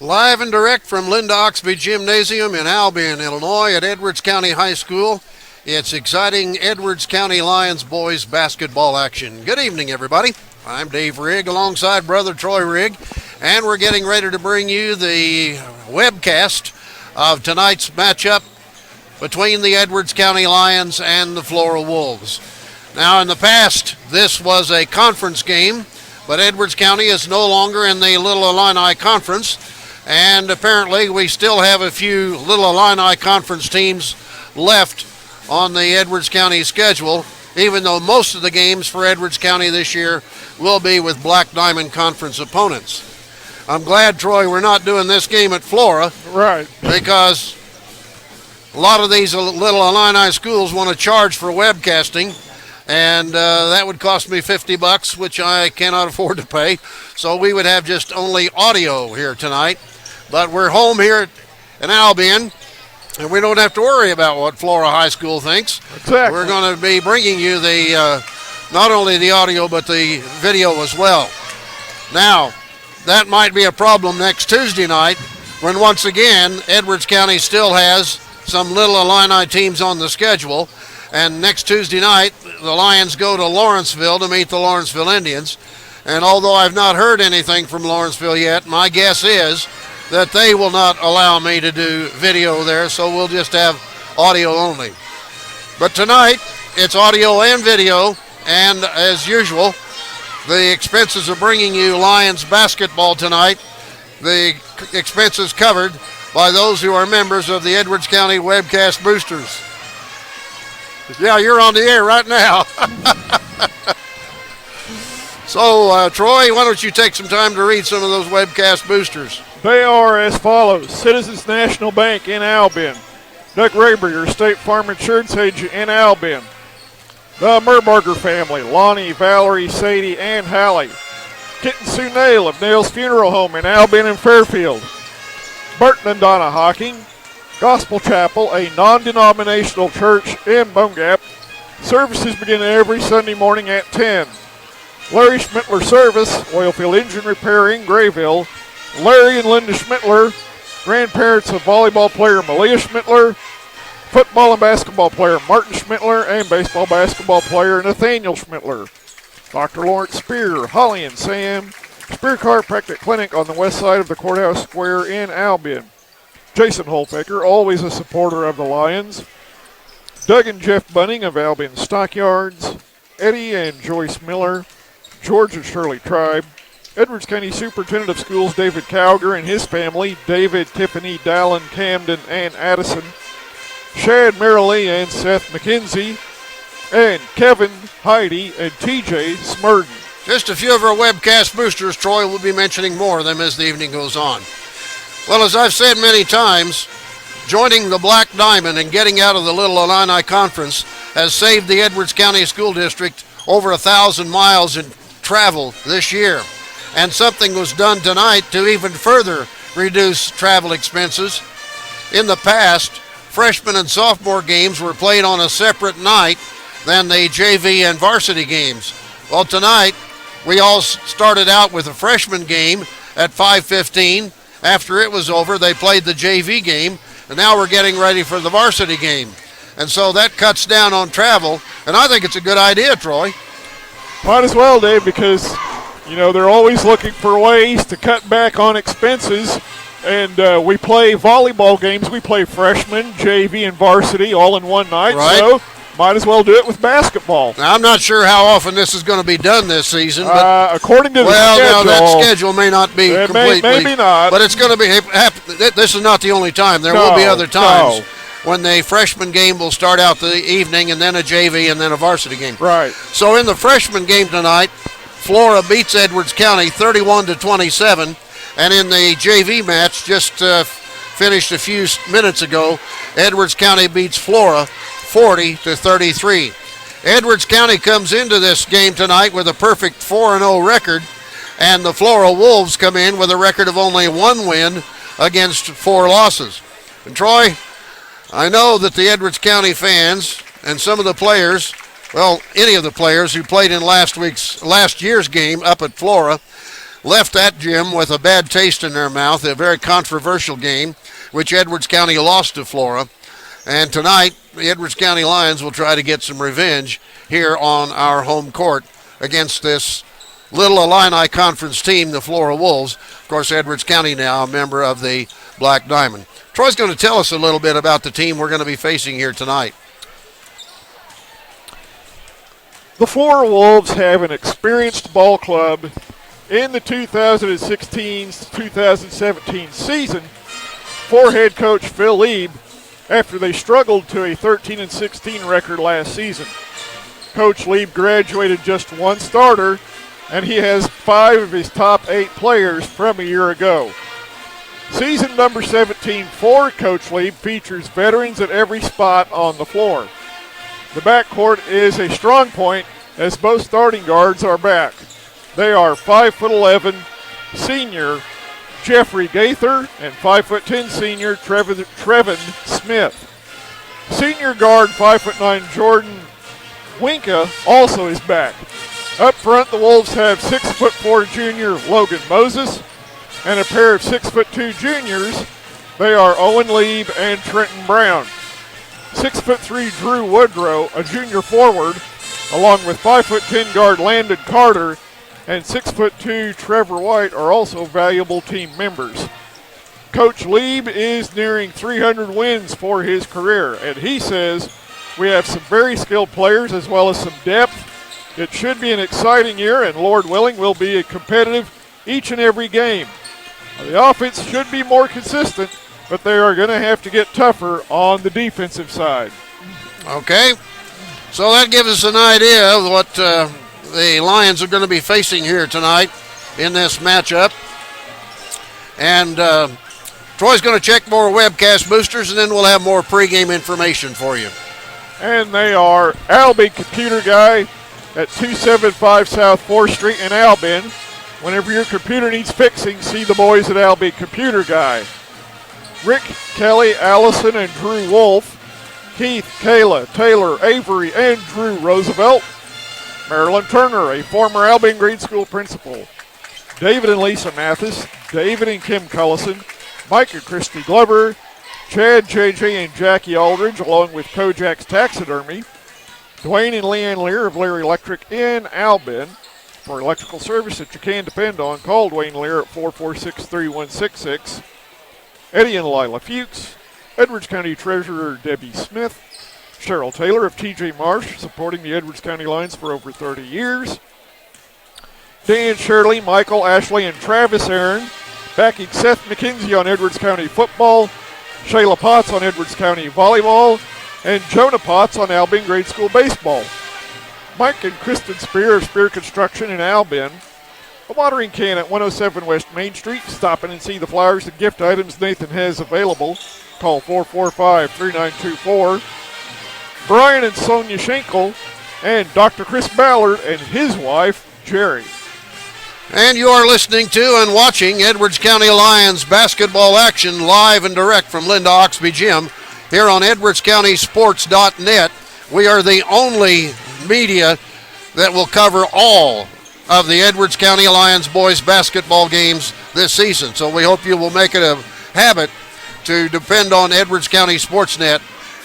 Live and direct from Linda Oxby Gymnasium in Albion, Illinois at Edwards County High School. It's exciting Edwards County Lions boys basketball action. Good evening, everybody. I'm Dave Rigg alongside brother Troy Rigg, and we're getting ready to bring you the webcast of tonight's matchup between the Edwards County Lions and the Flora Wolves. Now, in the past, this was a conference game, but Edwards County is no longer in the Little Illini Conference, and apparently we still have a few Little Illini Conference teams left on the Edwards County schedule, even though most of the games for Edwards County this year will be with Black Diamond Conference opponents. I'm glad, Troy, we're not doing this game at Flora. Right. Because a lot of these Little Illini schools want to charge for webcasting, and that would cost me $50, which I cannot afford to pay. So we would have just only audio here tonight. But we're home here in Albion, and we don't have to worry about what Flora High School thinks. Exactly. We're going to be bringing you the not only the audio but the video as well. Now, that might be a problem next Tuesday night when once again Edwards County still has some Little Illini teams on the schedule. And next Tuesday night, the Lions go to Lawrenceville to meet the Lawrenceville Indians. And although I've not heard anything from Lawrenceville yet, my guess is that they will not allow me to do video there, so we'll just have audio only. But tonight, it's audio and video, and as usual, the expenses of bringing you Lions basketball tonight, the expenses covered by those who are members of the Edwards County Webcast Boosters. Yeah, you're on the air right now. So, Troy, why don't you take some time to read some of those Webcast Boosters? They are as follows. Citizens National Bank in Albion. Doug Raber, your State Farm Insurance agent in Albion. The Merbarger family, Lonnie, Valerie, Sadie, and Hallie. Kitten Sue Nail of Nail's Funeral Home in Albion and Fairfield. Burton and Donna Hawking. Gospel Chapel, a non-denominational church in Bone Gap. Services begin every Sunday morning at 10. Larry Schmittler Service, Oilfield Engine Repairing, Grayville. Larry and Linda Schmittler, grandparents of volleyball player Malia Schmittler, football and basketball player Martin Schmittler, and baseball basketball player Nathaniel Schmittler. Dr. Lawrence Spear, Holly and Sam, Spear Chiropractic Clinic on the west side of the Courthouse Square in Albion. Jason Holfaker, always a supporter of the Lions. Doug and Jeff Bunning of Albion Stockyards. Eddie and Joyce Miller. George and Shirley Tribe. Edwards County Superintendent of Schools David Cowger and his family, David, Tiffany, Dallin, Camden, and Addison. Shad Merrilee and Seth McKenzie. And Kevin, Heidi, and TJ Smurden. Just a few of our webcast boosters. Troy will be mentioning more of them as the evening goes on. Well, as I've said many times, joining the Black Diamond and getting out of the Little Illini Conference has saved the Edwards County School District over 1,000 miles in travel this year. And something was done tonight to even further reduce travel expenses. In the past, freshman and sophomore games were played on a separate night than the JV and varsity games. Well, tonight, we all started out with a freshman game at 5:15. After it was over, they played the JV game, and now we're getting ready for the varsity game. And so that cuts down on travel, and I think it's a good idea, Troy. Might as well, Dave, because you know, they're always looking for ways to cut back on expenses. And we play volleyball games. We play freshman, JV, and varsity all in one night. Right. So might as well do it with basketball. Now, I'm not sure how often this is going to be done this season. But according to the well, schedule. now that schedule may not be completely. Maybe not. But it's going to be. This is not the only time. There will be other times when the freshman game will start out the evening, and then a JV, and then a varsity game. Right. So in the freshman game tonight, Flora beats Edwards County 31-27, and in the JV match just finished a few minutes ago, Edwards County beats Flora 40-33. Edwards County comes into this game tonight with a perfect 4-0 record, and the Flora Wolves come in with a record of only one win against 4 losses. And Troy, I know that the Edwards County fans and some of the players, well, any of the players who played in last year's game up at Flora, left that gym with a bad taste in their mouth, a very controversial game, which Edwards County lost to Flora. And tonight, the Edwards County Lions will try to get some revenge here on our home court against this Little Illini Conference team, the Flora Wolves. Of course, Edwards County now a member of the Black Diamond. Troy's going to tell us a little bit about the team we're going to be facing here tonight. The Flora Wolves have an experienced ball club. In the 2016-2017 season, for head coach Phil Lieb, after they struggled to a 13-16 record last season. Coach Lieb graduated just one starter, and he has 5 of his top 8 players from a year ago. Season number 17 for Coach Lieb features veterans at every spot on the floor. The backcourt is a strong point as both starting guards are back. They are 5'11" senior Jeffrey Gaither and 5'10" senior Trevin Smith. Senior guard 5'9" Jordan Winka also is back. Up front, the Wolves have 6'4" junior Logan Moses and a pair of 6'2" juniors. They are Owen Lieb and Trenton Brown. 6'3" Drew Woodrow, a junior forward, along with 5'10" guard Landon Carter and 6'2" Trevor White are also valuable team members. Coach Lieb is nearing 300 wins for his career, and he says we have some very skilled players as well as some depth. It should be an exciting year, and Lord willing, we'll be competitive each and every game. The offense should be more consistent, but they are going to have to get tougher on the defensive side. Okay, so that gives us an idea of what the Lions are going to be facing here tonight in this matchup. And Troy's going to check more webcast boosters, and then we'll have more pregame information for you. And they are Albee Computer Guy at 275 South 4th Street in Albin. Whenever your computer needs fixing, see the boys at Albee Computer Guy. Rick, Kelly, Allison, and Drew Wolf. Keith, Kayla, Taylor, Avery, and Drew Roosevelt. Marilyn Turner, a former Albion grade school principal. David and Lisa Mathis, David and Kim Cullison, Mike and Christy Glover, Chad, JJ, and Jackie Aldridge, along with Kojak's Taxidermy. Dwayne and Leanne Lear of Lear Electric in Albin. For electrical service that you can depend on, call Dwayne Lear at 446-3166. Eddie and Lila Fuchs, Edwards County Treasurer Debbie Smith, Cheryl Taylor of TJ Marsh, supporting the Edwards County Lions for over 30 years. Dan, Shirley, Michael, Ashley, and Travis Aaron, backing Seth McKenzie on Edwards County football, Shayla Potts on Edwards County volleyball, and Jonah Potts on Albion grade school baseball. Mike and Kristen Spear of Spear Construction in Albin. A watering can at 107 West Main Street. Stop in and see the flowers and gift items Nathan has available. Call 445-3924. Brian and Sonia Schenkel, and Dr. Chris Ballard and his wife, Jerry. And you are listening to and watching Edwards County Lions basketball action live and direct from Linda Oxby Gym here on EdwardsCountySports.net. We are the only media that will cover all of the Edwards County Lions boys basketball games this season. So we hope you will make it a habit to depend on Edwards County Sportsnet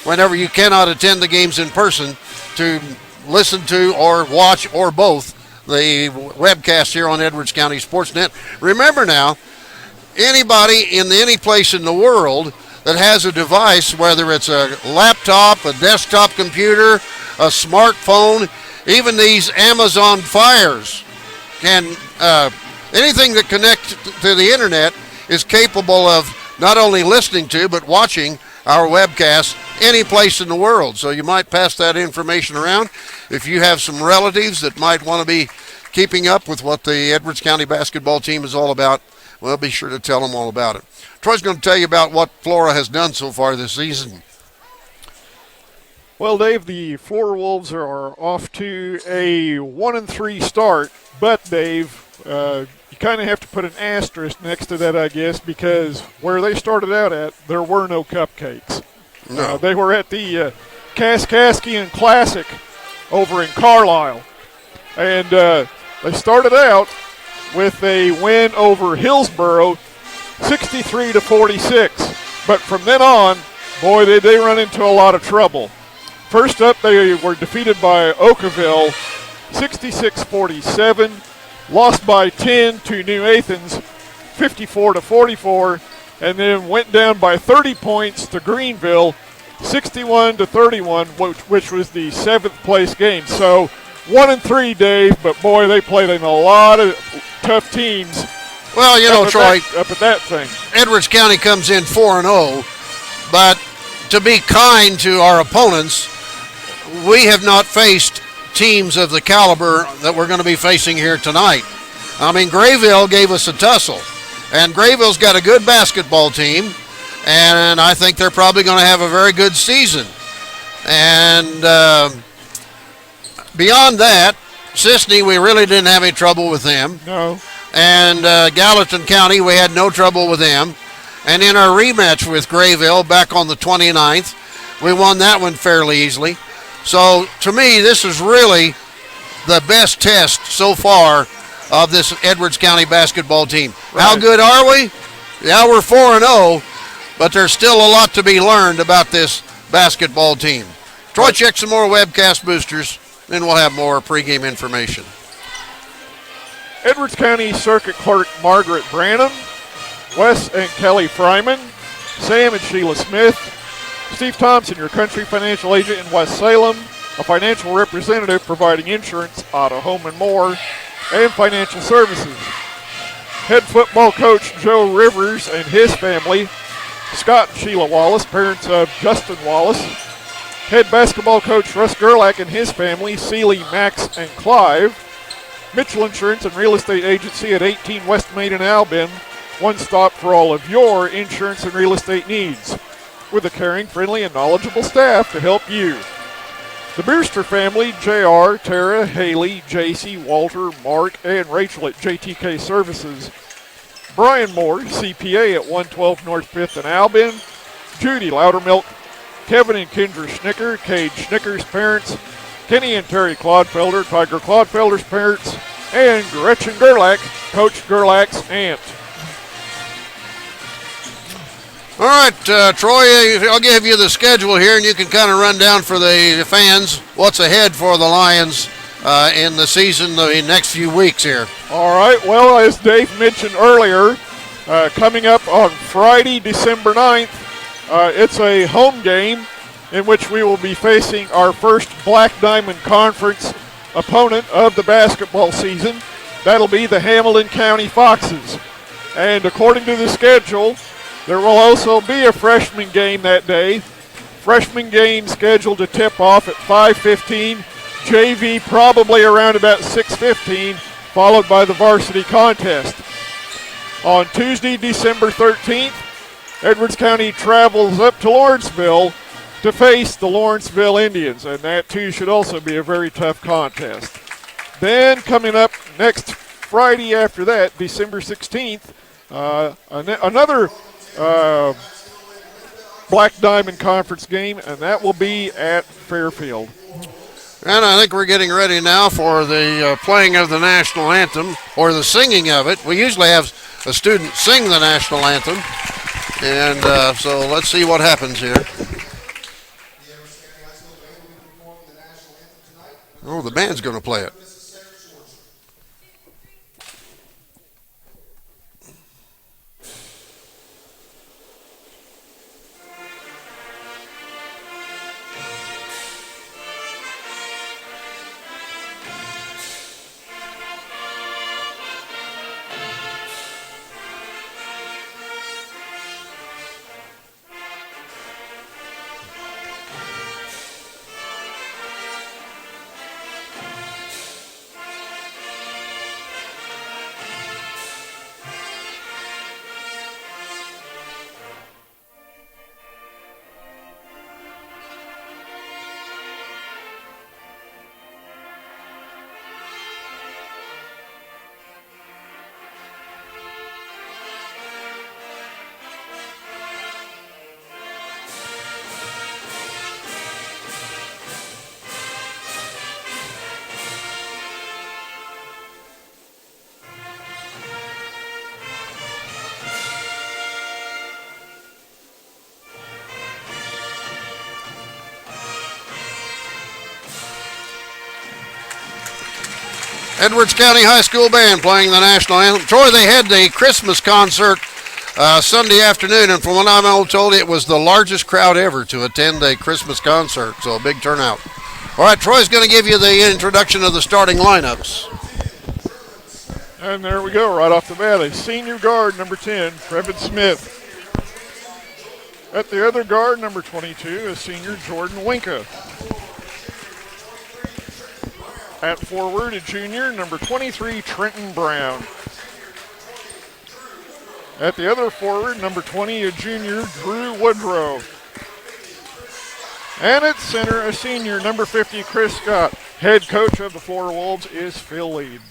whenever you cannot attend the games in person to listen to or watch or both the webcast here on Edwards County Sportsnet. Remember now, anybody in any place in the world that has a device, whether it's a laptop, a desktop computer, a smartphone, even these Amazon Fires, can anything that connects to the internet is capable of not only listening to but watching our webcast any place in the world. So you might pass that information around. If you have some relatives that might want to be keeping up with what the Edwards County basketball team is all about, well, be sure to tell them all about it. Troy's going to tell you about what Flora has done so far this season. Well, Dave, the Flora Wolves are off to a 1-3 start, but Dave, you kind of have to put an asterisk next to that, I guess, because where they started out at, there were no cupcakes. No. They were at the Kaskaskian Classic over in Carlisle. And they started out with a win over Hillsboro, 63-46. But from then on, boy, did they run into a lot of trouble. First up, they were defeated by Oakville, 66-47. Lost by 10 to New Athens, 54-44. And then went down by 30 points to Greenville, 61-31, which was the 7th place game. So 1-3, Dave, but boy, they played in a lot of tough teams. Well, you know, Troy, up at that thing. Edwards County comes in 4-0, but to be kind to our opponents, we have not faced teams of the caliber that we're going to be facing here tonight. I mean, Grayville gave us a tussle, and Grayville's got a good basketball team, and I think they're probably going to have a very good season. And beyond that, Sisney, we really didn't have any trouble with them. No. And Gallatin County, we had no trouble with them. And in our rematch with Grayville back on the 29th, we won that one fairly easily. So, to me, this is really the best test so far of this Edwards County basketball team. Right. How good are we? Yeah, we're 4-0, but there's still a lot to be learned about this basketball team. Troy, check some more webcast boosters, then we'll have more pregame information. Edwards County Circuit Clerk Margaret Branham, Wes and Kelly Fryman, Sam and Sheila Smith, Steve Thompson, your country financial agent in West Salem, a financial representative providing insurance, auto, home, and more, and financial services. Head football coach Joe Rivers and his family, Scott and Sheila Wallace, parents of Justin Wallace. Head basketball coach Russ Gerlach and his family, Seeley, Max, and Clive. Mitchell Insurance and Real Estate Agency at 18 West Main in Albin. One stop for all of your insurance and real estate needs, with a caring, friendly, and knowledgeable staff to help you. The Brewster family, JR, Tara, Haley, JC, Walter, Mark, and Rachel at JTK Services. Brian Moore, CPA at 112 North 5th in Albin. Judy Loudermilk, Kevin and Kendra Schnicker, Cade Schnicker's parents, Kenny and Terry Clodfelder, Tiger Clodfelder's parents, and Gretchen Gerlach, Coach Gerlach's aunt. All right, Troy, I'll give you the schedule here, and you can kind of run down for the fans what's ahead for the Lions in the season, the next few weeks here. All right, well, as Dave mentioned earlier, coming up on Friday, December 9th, it's a home game in which we will be facing our first Black Diamond Conference opponent of the basketball season. That'll be the Hamilton County Foxes. And according to the schedule, there will also be a freshman game that day. Freshman game scheduled to tip off at 5:15. JV probably around about 6:15, followed by the varsity contest. On Tuesday, December 13th, Edwards County travels up to Lawrenceville to face the Lawrenceville Indians, and that too should also be a very tough contest. Then coming up next Friday after that, December 16th, another Black Diamond Conference game, and that will be at Fairfield. And I think we're getting ready now for the playing of the national anthem, or the singing of it. We usually have a student sing the national anthem, and so let's see what happens here. Oh, the band's going to play it. Edwards County High School Band playing the national anthem. Troy, they had the Christmas concert Sunday afternoon, and from what I'm told, it was the largest crowd ever to attend a Christmas concert, so a big turnout. All right, Troy's going to give you the introduction of the starting lineups. And there we go, right off the bat, a senior guard, number 10, Trevin Smith. At the other guard, number 22, a senior Jordan Winka. At forward, a junior, number 23, Trenton Brown. At the other forward, number 20, a junior, Drew Woodrow. And at center, a senior, number 50, Chris Scott. Head coach of the Flora Wolves is Phil Lead.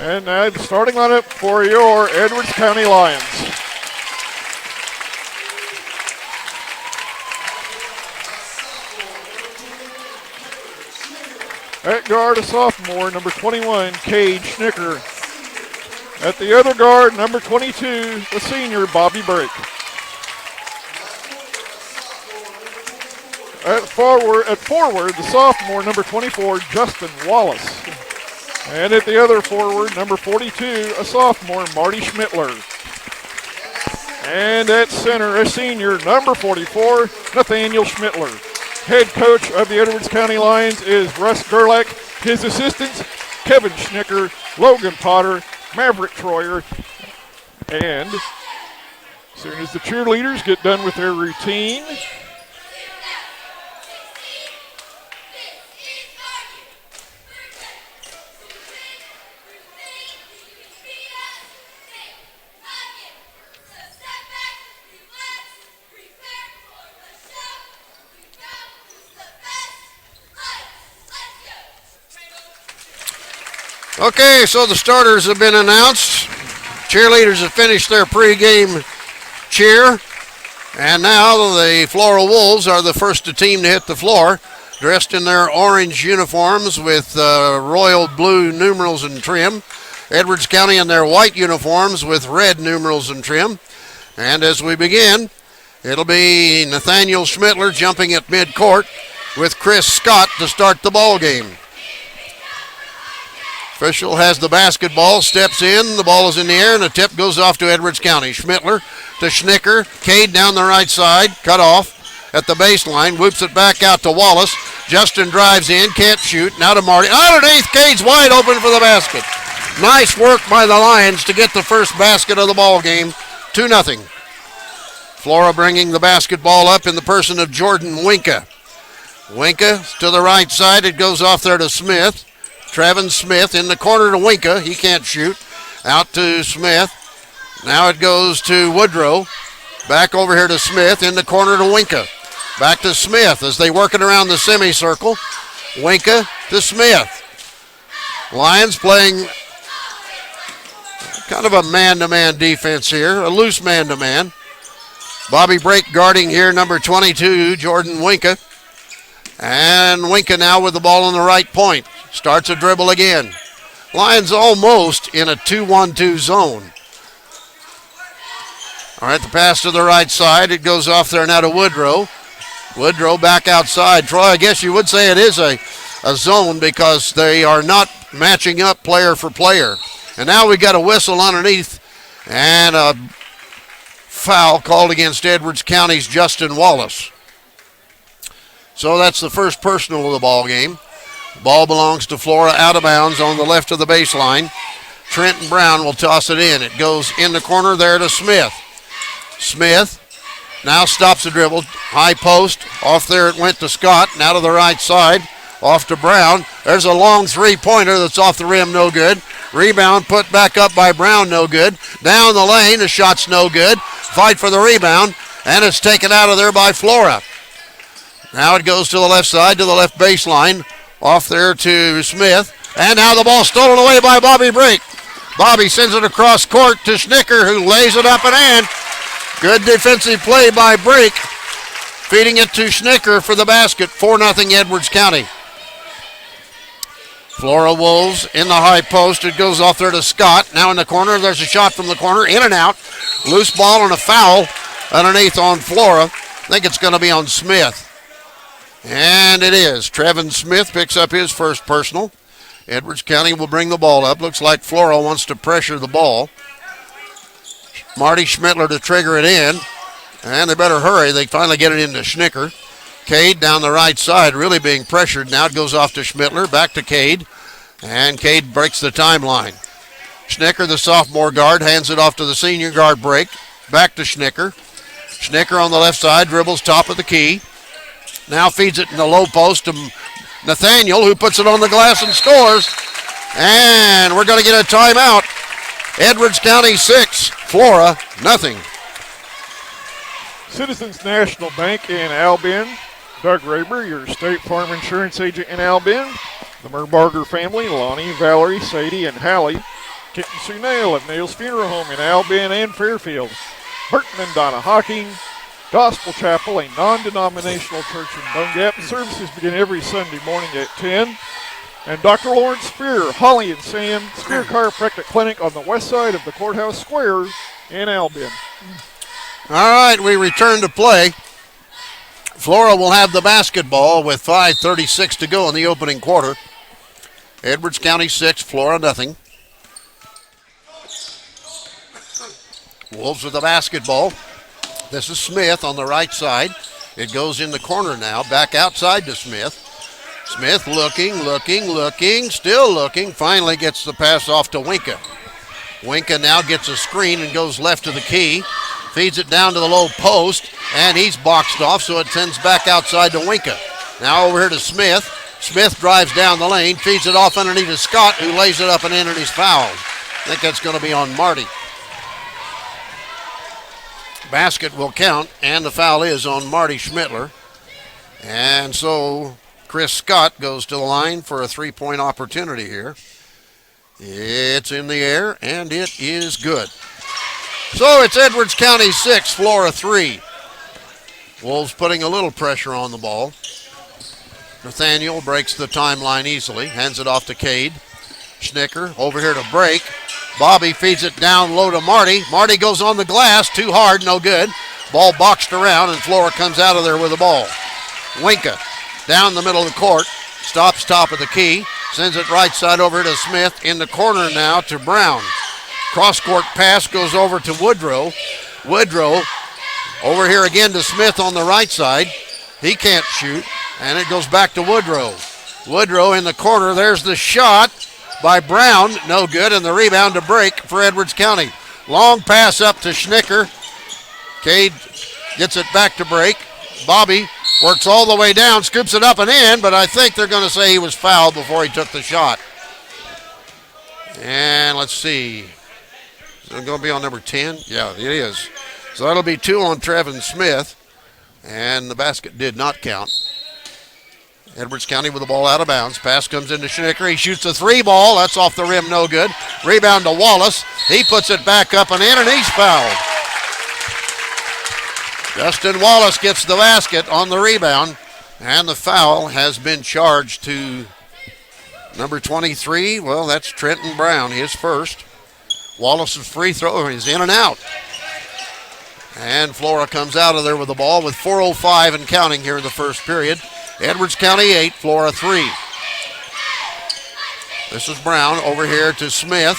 And now the starting lineup for your Edwards County Lions. At guard, a sophomore, number 21, Cade Schnicker. At the other guard, number 22, the senior, Bobby Brake. At forward, the sophomore, number 24, Justin Wallace. And at the other forward, number 42, a sophomore, Marty Schmittler. And at center, a senior, number 44, Nathaniel Schmittler. Head coach of the Edwards County Lions is Russ Gerlach. His assistants, Kevin Schnicker, Logan Potter, Maverick Troyer. And as soon as the cheerleaders get done with their routine, okay, so the starters have been announced. Cheerleaders have finished their pregame cheer. And now the Flora Wolves are the first team to hit the floor, dressed in their orange uniforms with royal blue numerals and trim. Edwards County in their white uniforms with red numerals and trim. And as we begin, it'll be Nathaniel Schmittler jumping at midcourt with Chris Scott to start the ball game. Official has the basketball, steps in, the ball is in the air, and the tip goes off to Edwards County. Schmittler to Schnicker, Cade down the right side, cut off at the baseline, whoops it back out to Wallace. Justin drives in, can't shoot, now to Marty. Underneath, Cade's wide open for the basket. Nice work by the Lions to get the first basket of the ball game, 2-0. Flora bringing the basketball up in the person of Jordan Winka. Winka to the right side, it goes off there to Smith. Trevin Smith in the corner to Winka. He can't shoot. Out to Smith. Now it goes to Woodrow. Back over here to Smith in the corner to Winka. Back to Smith as they work it around the semicircle. Winka to Smith. Lions playing kind of a man-to-man defense here. A loose man-to-man. Bobby Brake guarding here, number 22, Jordan Winka. And Winka now with the ball on the right point. Starts a dribble again. Lions almost in a 2-1-2 zone. All right, the pass to the right side. It goes off there now to Woodrow. Woodrow back outside. Troy, I guess you would say it is a zone because they are not matching up player for player. And now we got a whistle underneath and a foul called against Edwards County's Justin Wallace. So that's the first personal of the ball game. Ball belongs to Flora out of bounds on the left of the baseline. Trenton Brown will toss it in. It goes in the corner there to Smith. Smith now stops the dribble. High post. Off there it went to Scott. Now to the right side. Off to Brown. There's a long three-pointer that's off the rim, no good. Rebound put back up by Brown, no good. Down the lane, the shot's no good. Fight for the rebound, and it's taken out of there by Flora. Now it goes to the left side, to the left baseline. Off there to Smith. And now the ball stolen away by Bobby Brake. Bobby sends it across court to Schnicker, who lays it up and in. Good defensive play by Brake. feeding it to Schnicker for the basket. 4-0 Edwards County. Flora Wolves in the high post. It goes off there to Scott. Now in the corner. There's a shot from the corner. In and out. Loose ball and a foul underneath on Flora. I think it's going to be on Smith. And it is. Trevin Smith picks up his first personal. Edwards County will bring the ball up. Looks like Flora wants to pressure the ball. Marty Schmittler to trigger it in. And they better hurry. They finally get it into Schnicker. Cade down the right side, really being pressured. Now it goes off to Schmittler, back to Cade. And Cade breaks the timeline. Schnicker, the sophomore guard, hands it off to the senior guard break. Back to Schnicker. Schnicker on the left side, dribbles top of the key. Now feeds it in the low post to Nathaniel, who puts it on the glass and scores. And we're going to get a timeout. Edwards County 6, Flora nothing. Citizens National Bank in Albion. Doug Raber, your State Farm Insurance agent in Albion. The Merbarger family, Lonnie, Valerie, Sadie, and Hallie. Kitten Sue Nail of Nail's Funeral Home in Albion and Fairfield. Burton and Donna Hawking. Gospel Chapel, a non-denominational church in Bone Gap. Services begin every Sunday morning at 10. And Dr. Lawrence Spear, Holly and Sam, Spear Chiropractic Clinic on the west side of the Courthouse Square in Albion. All right, we return to play. Flora will have the basketball with 5:36 to go in the opening quarter. Edwards County 6, Flora nothing. Wolves with the basketball. This is Smith on the right side. It goes in the corner now, back outside to Smith. Smith looking, still looking. Finally gets the pass off to Winka. Winka now gets a screen and goes left to the key. Feeds it down to the low post, and he's boxed off, so it sends back outside to Winka. Now over here to Smith. Smith drives down the lane, feeds it off underneath to Scott, who lays it up and in, and he's fouled. I think that's going to be on Marty. Basket will count, and the foul is on Marty Schmittler. And so Chris Scott goes to the line for a three-point opportunity here. It's in the air, and it is good. So it's Edwards County 6, Flora 3. Wolves putting a little pressure on the ball. Nathaniel breaks the timeline easily, hands it off to Cade. Schnicker over here to break. Bobby feeds it down low to Marty. Marty goes on the glass, too hard, no good. Ball boxed around, and Flora comes out of there with the ball. Winka down the middle of the court, stops top of the key, sends it right side over to Smith. In the corner now to Brown. Cross-court pass goes over to Woodrow. Woodrow over here again to Smith on the right side. He can't shoot, and it goes back to Woodrow. Woodrow in the corner. There's the shot by Brown. No good, and the rebound to break for Edwards County. Long pass up to Schnicker. Cade gets it back to break. Bobby works all the way down, scoops it up and in, but I think they're going to say he was fouled before he took the shot. And let's see. Is it going to be on number 10? Yeah, it is. So that'll be 2 on Trevin Smith, and the basket did not count. Edwards County with the ball out of bounds. Pass comes into Schnicker. He shoots a 3 ball. That's off the rim, no good. Rebound to Wallace. He puts it back up and in, and he's fouled. Justin Wallace gets the basket on the rebound, and the foul has been charged to number 23. Well, that's Trenton Brown, his first. Wallace's free throw is in and out. And Flora comes out of there with the ball with 4:05 and counting here in the first period. Edwards County 8, Flora 3. This is Brown over here to Smith.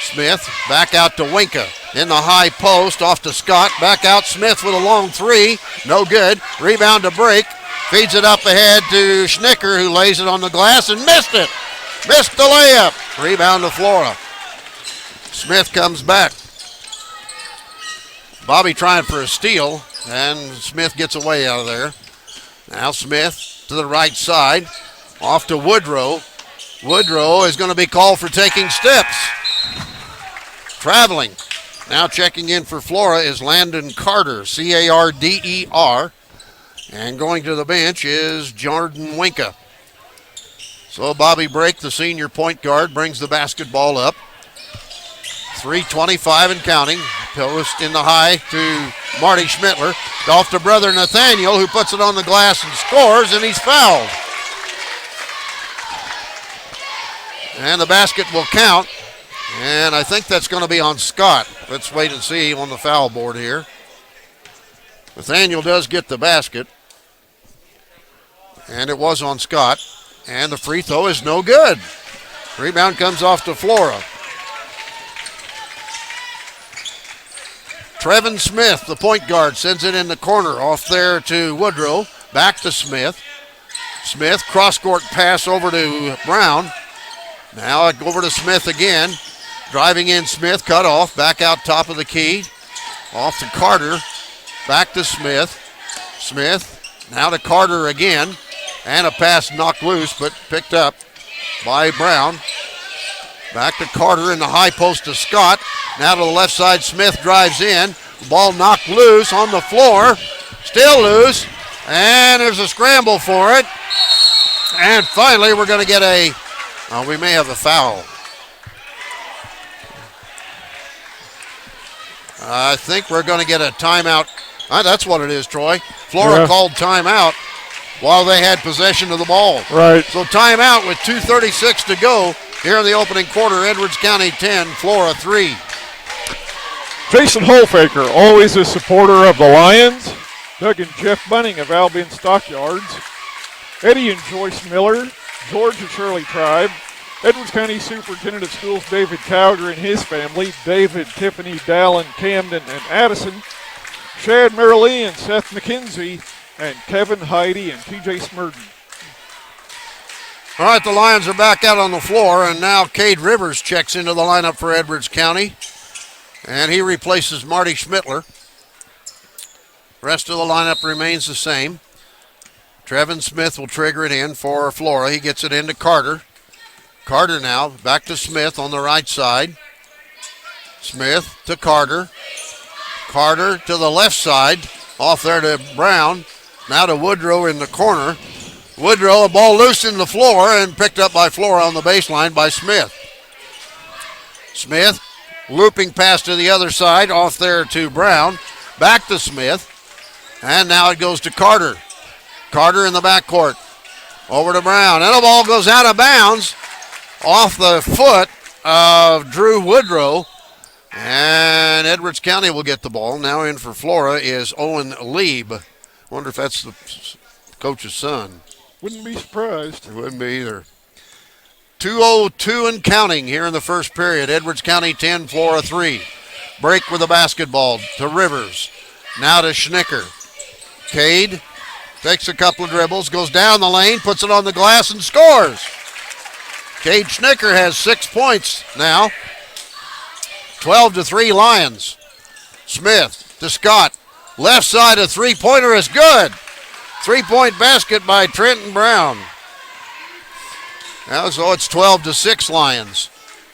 Smith back out to Winka. In the high post, off to Scott. Back out Smith with a long 3. No good. Rebound to break. Feeds it up ahead to Schnicker, who lays it on the glass and missed it. Missed the layup. Rebound to Flora. Smith comes back. Bobby trying for a steal, and Smith gets away out of there. Now Smith to the right side, off to Woodrow. Woodrow is going to be called for taking steps. Traveling. Now checking in for Flora is Landon Carter, Carder. And going to the bench is Jordan Winka. So Bobby Brake, the senior point guard, brings the basketball up. 3:25 and counting. Post in the high to Marty Schmittler. Off to brother Nathaniel, who puts it on the glass and scores, and he's fouled. And the basket will count. And I think that's going to be on Scott. Let's wait and see on the foul board here. Nathaniel does get the basket. And it was on Scott. And the free throw is no good. Rebound comes off to Flora. Trevin Smith, the point guard, sends it in the corner. Off there to Woodrow. Back to Smith. Smith, cross-court pass over to Brown. Now over to Smith again. Driving in Smith, cut off. Back out top of the key. Off to Carter. Back to Smith. Smith, now to Carter again. And a pass knocked loose, but picked up by Brown. Back to Carter in the high post to Scott. Now to the left side, Smith drives in. The ball knocked loose on the floor. Still loose. And there's a scramble for it. And finally, we're going to get we may have a foul. I think we're going to get a timeout. That's what it is, Troy. Flora called timeout while they had possession of the ball. Right. So timeout with 2:36 to go here in the opening quarter. Edwards County 10, Flora 3. Jason Holfaker, always a supporter of the Lions. Doug and Jeff Bunning of Albion Stockyards. Eddie and Joyce Miller. George and Shirley Tribe. Edwards County Superintendent of Schools David Cowger and his family, David, Tiffany, Dallin, Camden, and Addison, Shad Marilee and Seth McKenzie, and Kevin, Heidi, and TJ Smurden. All right, the Lions are back out on the floor, and now Cade Rivers checks into the lineup for Edwards County, and he replaces Marty Schmittler. Rest of the lineup remains the same. Trevin Smith will trigger it in for Flora. He gets it into Carter. Carter now, back to Smith on the right side. Smith to Carter. Carter to the left side. Off there to Brown. Now to Woodrow in the corner. Woodrow, a ball loose in the floor and picked up by Flora on the baseline by Smith. Smith looping pass to the other side. Off there to Brown. Back to Smith. And now it goes to Carter. Carter in the backcourt. Over to Brown. And the ball goes out of bounds. Off the foot of Drew Woodrow, and Edwards County will get the ball. Now in for Flora is Owen Lieb. Wonder if that's the coach's son. Wouldn't be surprised. It wouldn't be either. 2:02 and counting here in the first period. Edwards County 10, Flora 3. Break with the basketball to Rivers. Now to Schnicker. Cade takes a couple of dribbles, goes down the lane, puts it on the glass, and scores. Cade Schnicker has 6 points now. 12-3 Lions. Smith to Scott. Left side, a three-pointer is good. 3-point basket by Trenton Brown. Now, so it's 12-6 Lions.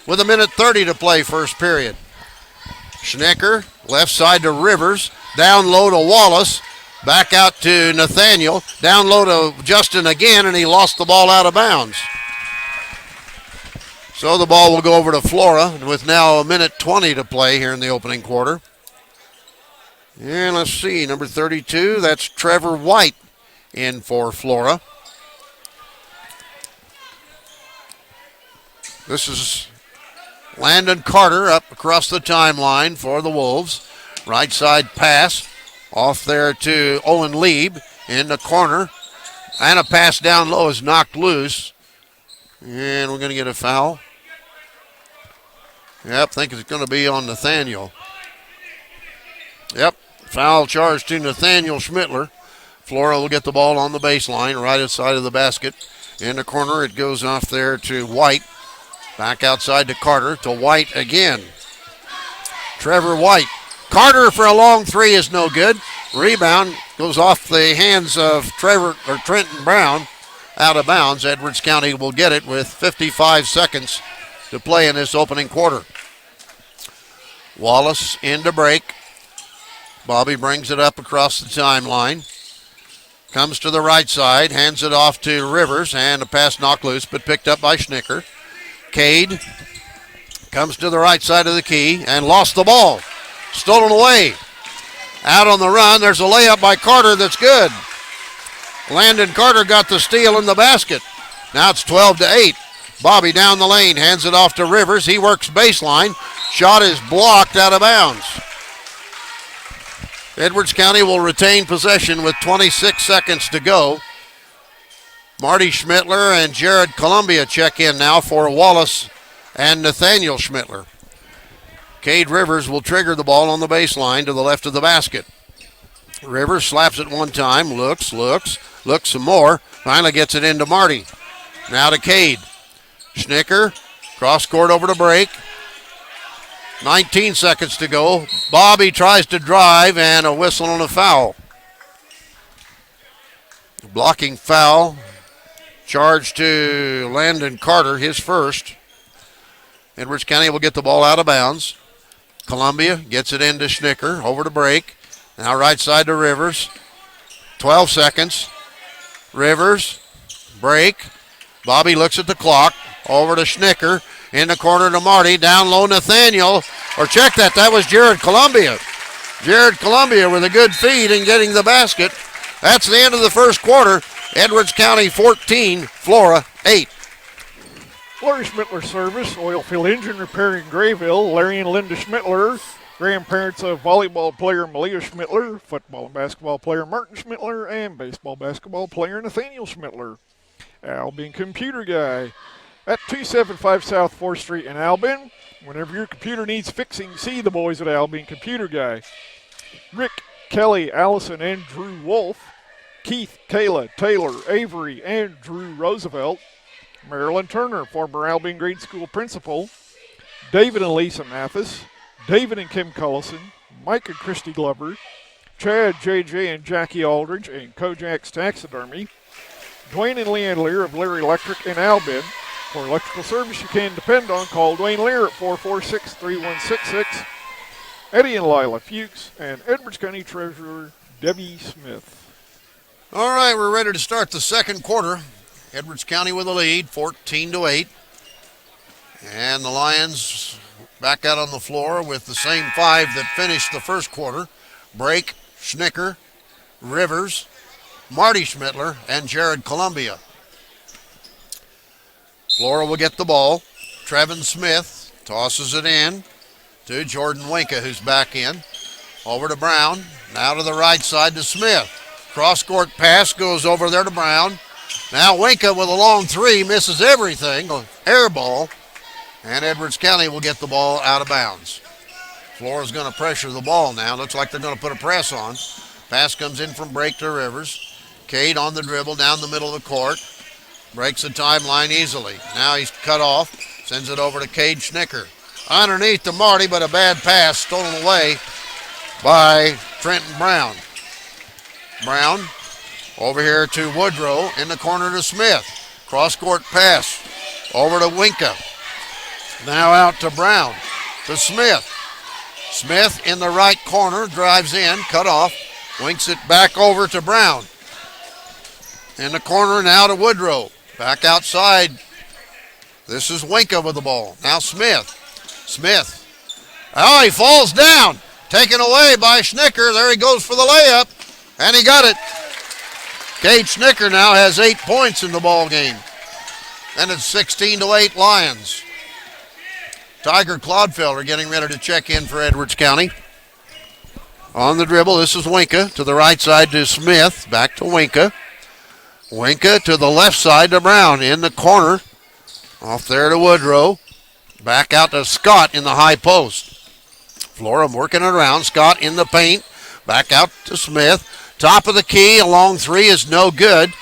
With 1:30 to play first period. Schnicker, left side to Rivers. Down low to Wallace. Back out to Nathaniel. Down low to Justin again, and he lost the ball out of bounds. So the ball will go over to Flora with now 1:20 to play here in the opening quarter. And let's see, number 32, that's Trevor White in for Flora. This is Landon Carter up across the timeline for the Wolves. Right side pass off there to Owen Lieb in the corner. And a pass down low is knocked loose. And we're going to get a foul. Yep, think it's going to be on Nathaniel. Yep, foul charge to Nathaniel Schmittler. Flora will get the ball on the baseline, right outside of the basket. In the corner, it goes off there to White. Back outside to Carter, to White again. Trevor White. Carter for a long three is no good. Rebound goes off the hands of Trenton Brown. Out of bounds. Edwards County will get it with 55 seconds to play in this opening quarter. Wallace in to break. Bobby brings it up across the timeline. Comes to the right side, hands it off to Rivers, and a pass knocked loose, but picked up by Schnicker. Cade comes to the right side of the key and lost the ball. stolen away. Out on the run, there's a layup by Carter that's good. Landon Carter got the steal in the basket. Now it's 12-8. Bobby down the lane, hands it off to Rivers. He works baseline. Shot is blocked out of bounds. Edwards County will retain possession with 26 seconds to go. Marty Schmittler and Jared Columbia check in now for Wallace and Nathaniel Schmittler. Cade Rivers will trigger the ball on the baseline to the left of the basket. Rivers slaps it one time, looks some more. Finally gets it into Marty. Now to Cade. Schnicker, cross court over to break. 19 seconds to go. Bobby tries to drive and a whistle on a foul. Blocking foul. Charge to Landon Carter, his first. Edwards County will get the ball out of bounds. Columbia gets it into Schnicker, over to break. Now right side to Rivers. 12 seconds. Rivers, break. Bobby looks at the clock. Over to Schnicker. In the corner to Marty. Down low Nathaniel. Or check that. That was Jared Columbia. Jared Columbia with a good feed and getting the basket. That's the end of the first quarter. Edwards County 14, Flora 8. Flora Schmittler Service, oil field engine repair in Grayville. Larry and Linda Schmittler, grandparents of volleyball player Malia Schmittler, football and basketball player Martin Schmittler, and baseball basketball player Nathaniel Schmittler. Albion Computer Guy at 275 South 4th Street in Albion. Whenever your computer needs fixing, see the boys at Albion Computer Guy. Rick, Kelly, Allison, and Drew Wolf. Keith, Kayla, Taylor, Avery, and Drew Roosevelt. Marilyn Turner, former Albion Grade School principal. David and Lisa Mathis. David and Kim Cullison. Mike and Christy Glover. Chad, JJ, and Jackie Aldridge, and Kojak's Taxidermy. Dwayne and Leanne Lear of Lear Electric in Albion. For electrical service you can depend on, call Dwayne Lear at 446-3166. Eddie and Lila Fuchs, and Edwards County Treasurer Debbie Smith. All right, we're ready to start the second quarter. Edwards County with a lead, 14-8. And the Lions back out on the floor with the same five that finished the first quarter. Break, Schnicker, Rivers, Marty Schmittler, and Jared Columbia. Flora will get the ball. Trevin Smith tosses it in to Jordan Winka, who's back in. Over to Brown. Now to the right side to Smith. Cross-court pass goes over there to Brown. Now Winka with a long three, misses everything. Air ball. And Edwards County will get the ball out of bounds. Flora's going to pressure the ball now. Looks like they're going to put a press on. Pass comes in from break to Rivers. Cade on the dribble down the middle of the court. Breaks the timeline easily. Now he's cut off. Sends it over to Cade Schnicker. Underneath to Marty, but a bad pass stolen away by Trenton Brown. Brown over here to Woodrow. In the corner to Smith. Cross-court pass over to Winka. Now out to Brown. To Smith. Smith in the right corner. Drives in. Cut off. Winks it back over to Brown. In the corner now to Woodrow. Back outside. This is Winka with the ball. Now Smith. Smith. Oh, he falls down. Taken away by Schnicker. There he goes for the layup. And he got it. Cade Schnicker now has 8 points in the ball game. And it's 16-8 Lions. Tiger Clodfelder getting ready to check in for Edwards County. On the dribble, this is Winka. To the right side to Smith. Back to Winka. Winka to the left side to Brown. In the corner. Off there to Woodrow. Back out to Scott in the high post. Flora working it around. Scott in the paint. Back out to Smith. Top of the key. A long three is no good.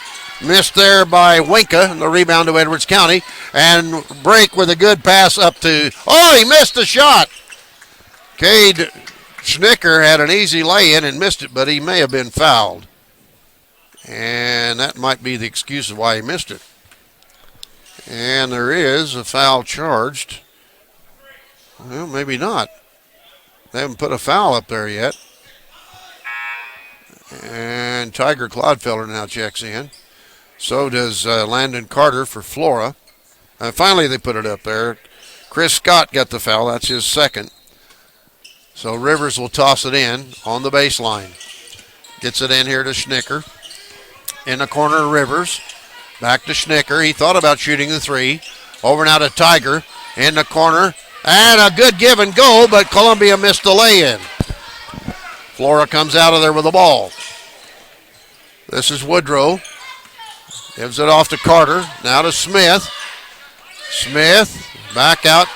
Missed there by Winka. And the rebound to Edwards County. And break with a good pass up to... Oh, he missed the shot. Cade Schnicker had an easy lay-in and missed it, but he may have been fouled. And that might be the excuse of why he missed it. And there is a foul charged. Well, maybe not. They haven't put a foul up there yet. And Tiger Clodfelder now checks in. So does Landon Carter for Flora. Finally they put it up there. Chris Scott got the foul. That's his second. So Rivers will toss it in on the baseline. Gets it in here to Schnicker. In the corner, Rivers. Back to Schnicker. He thought about shooting the three. Over now to Tiger. In the corner. And a good give and go, but Columbia missed the lay-in. Flora comes out of there with the ball. This is Woodrow. Gives it off to Carter. Now to Smith. Smith back out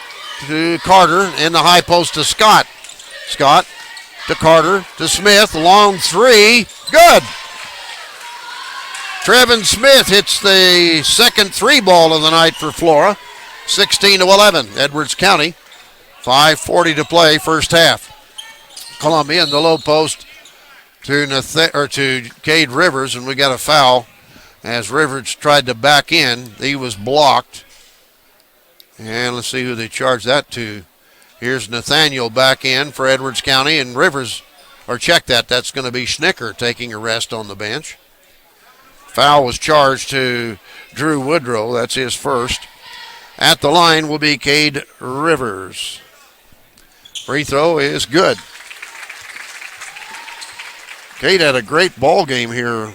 to Carter. In the high post to Scott. Scott to Carter to Smith. Long three. Good. Trevin Smith hits the second three ball of the night for Flora. 16-11. Edwards County. 5:40 to play, first half. Columbia in the low post to Cade Rivers, and we got a foul as Rivers tried to back in. He was blocked. And let's see who they charge that to. Here's Nathaniel back in for Edwards County, and Rivers, or check that, that's going to be Schnicker taking a rest on the bench. Foul was charged to Drew Woodrow. That's his first. At the line will be Cade Rivers. Free throw is good. Cade had a great ball game here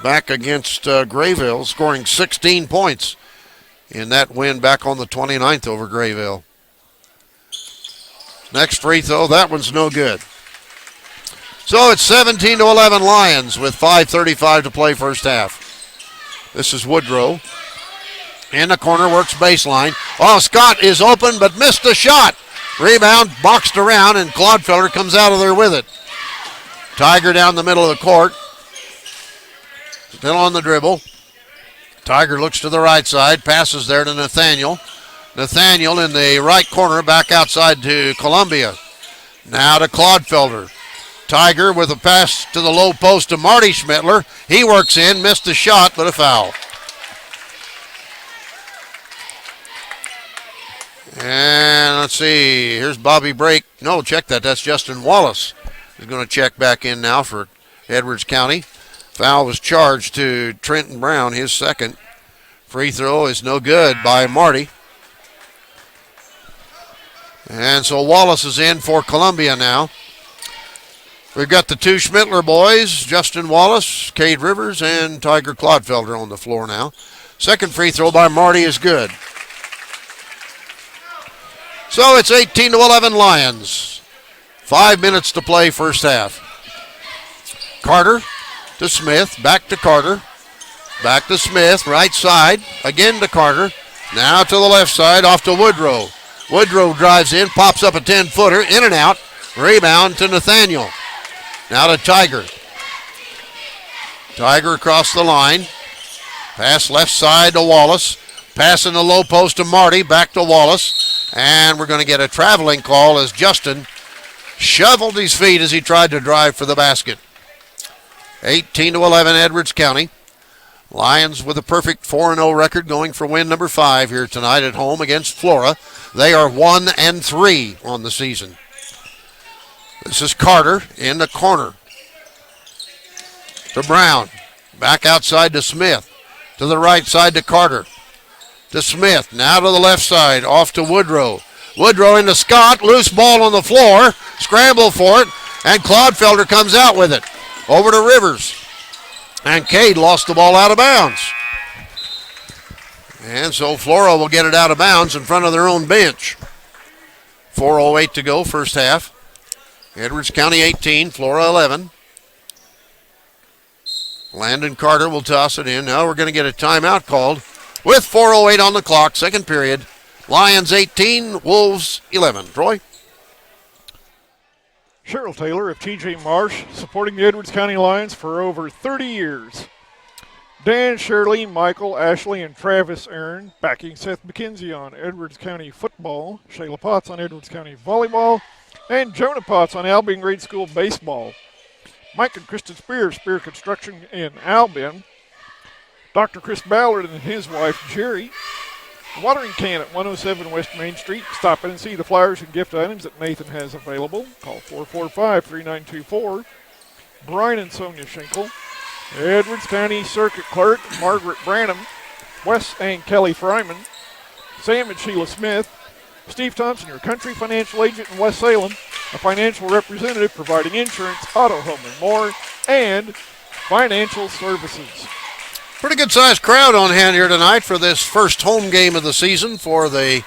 back against Grayville, scoring 16 points in that win back on the 29th over Grayville. Next free throw, that one's no good. So it's 17-11 Lions with 5:35 to play first half. This is Woodrow. In the corner, works baseline. Oh, Scott is open but missed the shot. Rebound, boxed around, and Clodfelder comes out of there with it. Tiger down the middle of the court. Still on the dribble. Tiger looks to the right side, passes there to Nathaniel. Nathaniel in the right corner, back outside to Columbia. Now to Clodfelder. Tiger with a pass to the low post to Marty Schmittler. He works in, missed the shot, but a foul. And let's see, here's Bobby Brake. No, check that, that's Justin Wallace. He's going to check back in now for Edwards County. Foul was charged to Trenton Brown, his second. Free throw is no good by Marty. And so Wallace is in for Columbia now. We've got the two Schmittler boys, Justin Wallace, Cade Rivers, and Tiger Clodfelder on the floor now. Second free throw by Marty is good. So it's 18-11 Lions. 5 minutes to play first half. Carter to Smith, back to Carter. Back to Smith, right side, again to Carter. Now to the left side, off to Woodrow. Woodrow drives in, pops up a 10-footer, in and out. Rebound to Nathaniel. Now to Tiger. Tiger across the line. Pass left side to Wallace. Pass in the low post to Marty, back to Wallace. And we're going to get a traveling call as Justin shoveled his feet as he tried to drive for the basket. 18-11 Edwards County. Lions with a perfect 4-0 record going for win number 5 here tonight at home against Flora. They are 1-3 on the season. This is Carter in the corner to Brown. Back outside to Smith. To the right side to Carter. To Smith. Now to the left side. Off to Woodrow. Woodrow into Scott. Loose ball on the floor. Scramble for it. And Clodfelder comes out with it. Over to Rivers. And Cade lost the ball out of bounds. And so Flora will get it out of bounds in front of their own bench. 4:08 to go, first half. Edwards County 18, Flora 11. Landon Carter will toss it in. Now we're going to get a timeout called with 4:08 on the clock, second period. Lions 18, Wolves 11. Troy? Cheryl Taylor of T.J. Marsh, supporting the Edwards County Lions for over 30 years. Dan, Shirley, Michael, Ashley, and Travis Aaron backing Seth McKenzie on Edwards County football, Shayla Potts on Edwards County volleyball, and Jonah Potts on Albion Grade School baseball. Mike and Kristen Spear, Spear Construction in Albion. Dr. Chris Ballard and his wife, Jerry. Watering can at 107 West Main Street. Stop in and see the flyers and gift items that Nathan has available. Call 445-3924. Brian and Sonia Schenkel. Edwards County Circuit Clerk Margaret Branham. Wes and Kelly Fryman. Sam and Sheila Smith. Steve Thompson, your country financial agent in West Salem, a financial representative providing insurance, auto, home, and more, and financial services. Pretty good-sized crowd on hand here tonight for this first home game of the season for the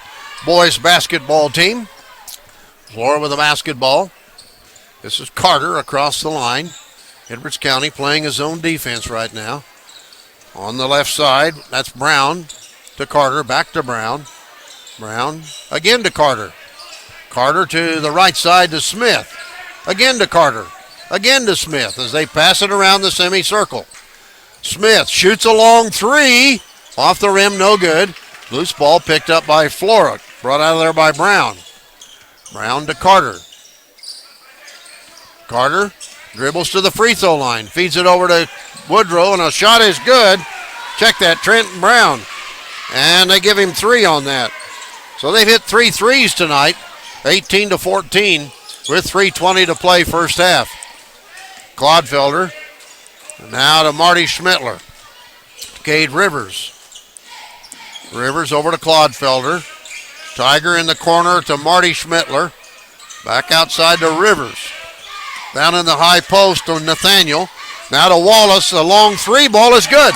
boys basketball team. Flora with the basketball. This is Carter across the line. Edwards County playing his own defense right now. On the left side, that's Brown to Carter, back to Brown. Brown again to Carter. Carter to the right side to Smith. Again to Carter. Again to Smith as they pass it around the semicircle. Smith shoots a long three. Off the rim, no good. Loose ball picked up by Flora. Brought out of there by Brown. Brown to Carter. Carter dribbles to the free throw line. Feeds it over to Woodrow, and a shot is good. Check that, Trenton Brown. And they give him 3 on that. So they've hit 3 threes tonight, 18-14, with 3:20 to play first half. Clodfelder. Now to Marty Schmittler. Cade Rivers. Rivers over to Clodfelder. Tiger in the corner to Marty Schmittler. Back outside to Rivers. Down in the high post to Nathaniel. Now to Wallace. A long 3 ball is good.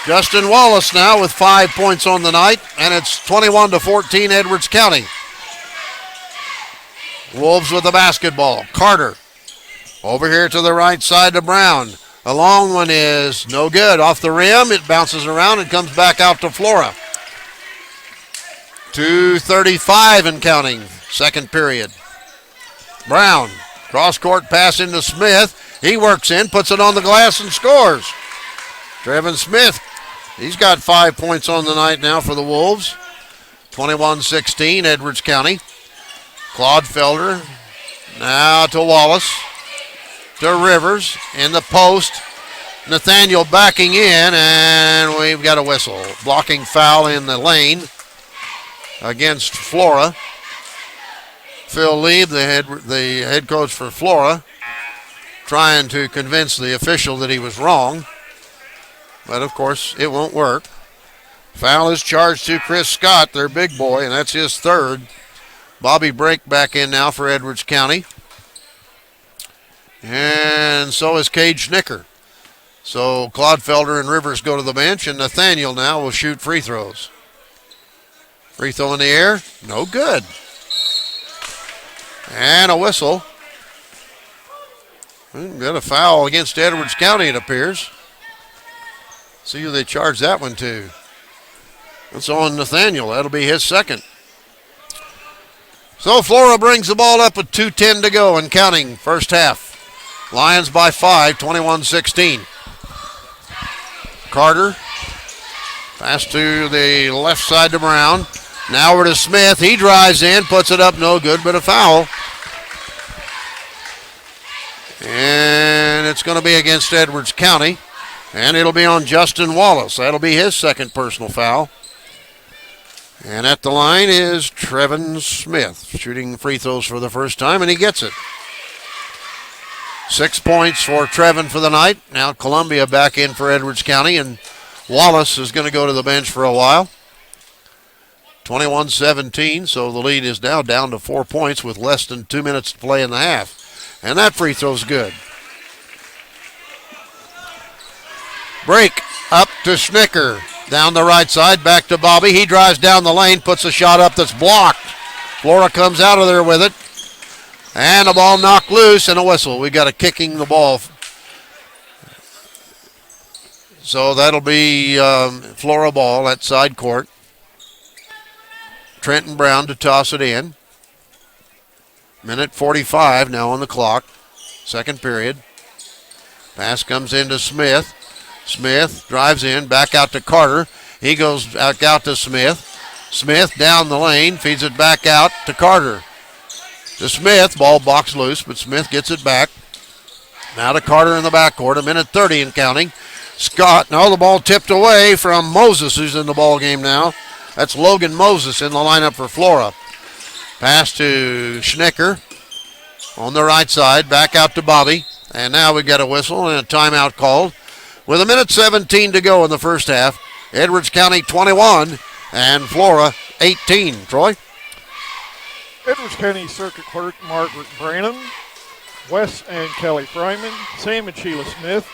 Justin Wallace now with 5 points on the night, and it's 21-14 Edwards County. Wolves with the basketball. Carter over here to the right side to Brown. A long one is no good. Off the rim, it bounces around and comes back out to Flora. 2:35 and counting, second period. Brown, cross-court pass into Smith. He works in, puts it on the glass and scores. Trevin Smith, he's got 5 points on the night now for the Wolves. 21-16, Edwards County. Clodfelder, now to Wallace. To Rivers in the post. Nathaniel backing in, and we've got a whistle. Blocking foul in the lane against Flora. Phil Lieb, the head coach for Flora, trying to convince the official that he was wrong. But, of course, it won't work. Foul is charged to Chris Scott, their big boy, and that's his third. Bobby Brake back in now for Edwards County. And so is Cade Schnicker. So Clodfelder and Rivers go to the bench, and Nathaniel now will shoot free throws. Free throw in the air, no good. And a whistle. We've got a foul against Edwards County, it appears. See who they charge that one to. That's on Nathaniel. That'll be his second. So Flora brings the ball up with 2:10 to go and counting first half. Lions by 5, 21-16. Carter. Pass to the left side to Brown. Now over to Smith. He drives in, puts it up, no good, but a foul. And it's going to be against Edwards County. And it'll be on Justin Wallace. That'll be his second personal foul. And at the line is Trevin Smith, shooting free throws for the first time, and he gets it. 6 points for Trevin for the night. Now Columbia back in for Edwards County, and Wallace is going to go to the bench for a while. 21-17, so the lead is now down to 4 points with less than 2 minutes to play in the half. And that free throw's good. Break up to Schnicker. Down the right side, back to Bobby. He drives down the lane, puts a shot up that's blocked. Flora comes out of there with it. And the ball knocked loose and a whistle. We got a kicking the ball. So that'll be Flora ball at side court. Trenton Brown to toss it in. Minute 45 now on the clock. Second period. Pass comes into Smith. Smith drives in, back out to Carter. He goes back out to Smith. Smith down the lane, feeds it back out to Carter. To Smith, ball box loose, but Smith gets it back. Now to Carter in the backcourt, a minute 30 and counting. Scott, now the ball tipped away from Moses, who's in the ball game now. That's Logan Moses in the lineup for Flora. Pass to Schnicker on the right side, back out to Bobby. And now we got a whistle and a timeout called. With a minute 17 to go in the first half, Edwards County 21 and Flora 18. Troy? Edwards County Circuit Clerk Margaret Brannon, Wes and Kelly Fryman, Sam and Sheila Smith,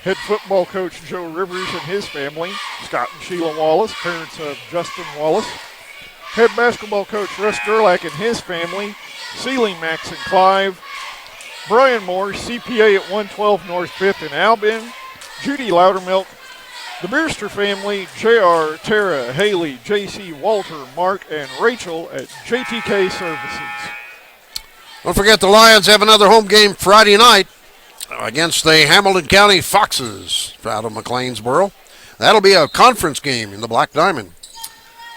head football coach Joe Rivers and his family, Scott and Sheila Wallace, parents of Justin Wallace, head basketball coach Russ Gerlach and his family, Seeley, Max and Clive, Brian Moore, CPA at 112 North 5th in Albion, Judy Loudermilk, the Beerster family, JR, Tara, Haley, JC, Walter, Mark, and Rachel at JTK Services. Don't forget the Lions have another home game Friday night against the Hamilton County Foxes out of McLeansboro. That'll be a conference game in the Black Diamond.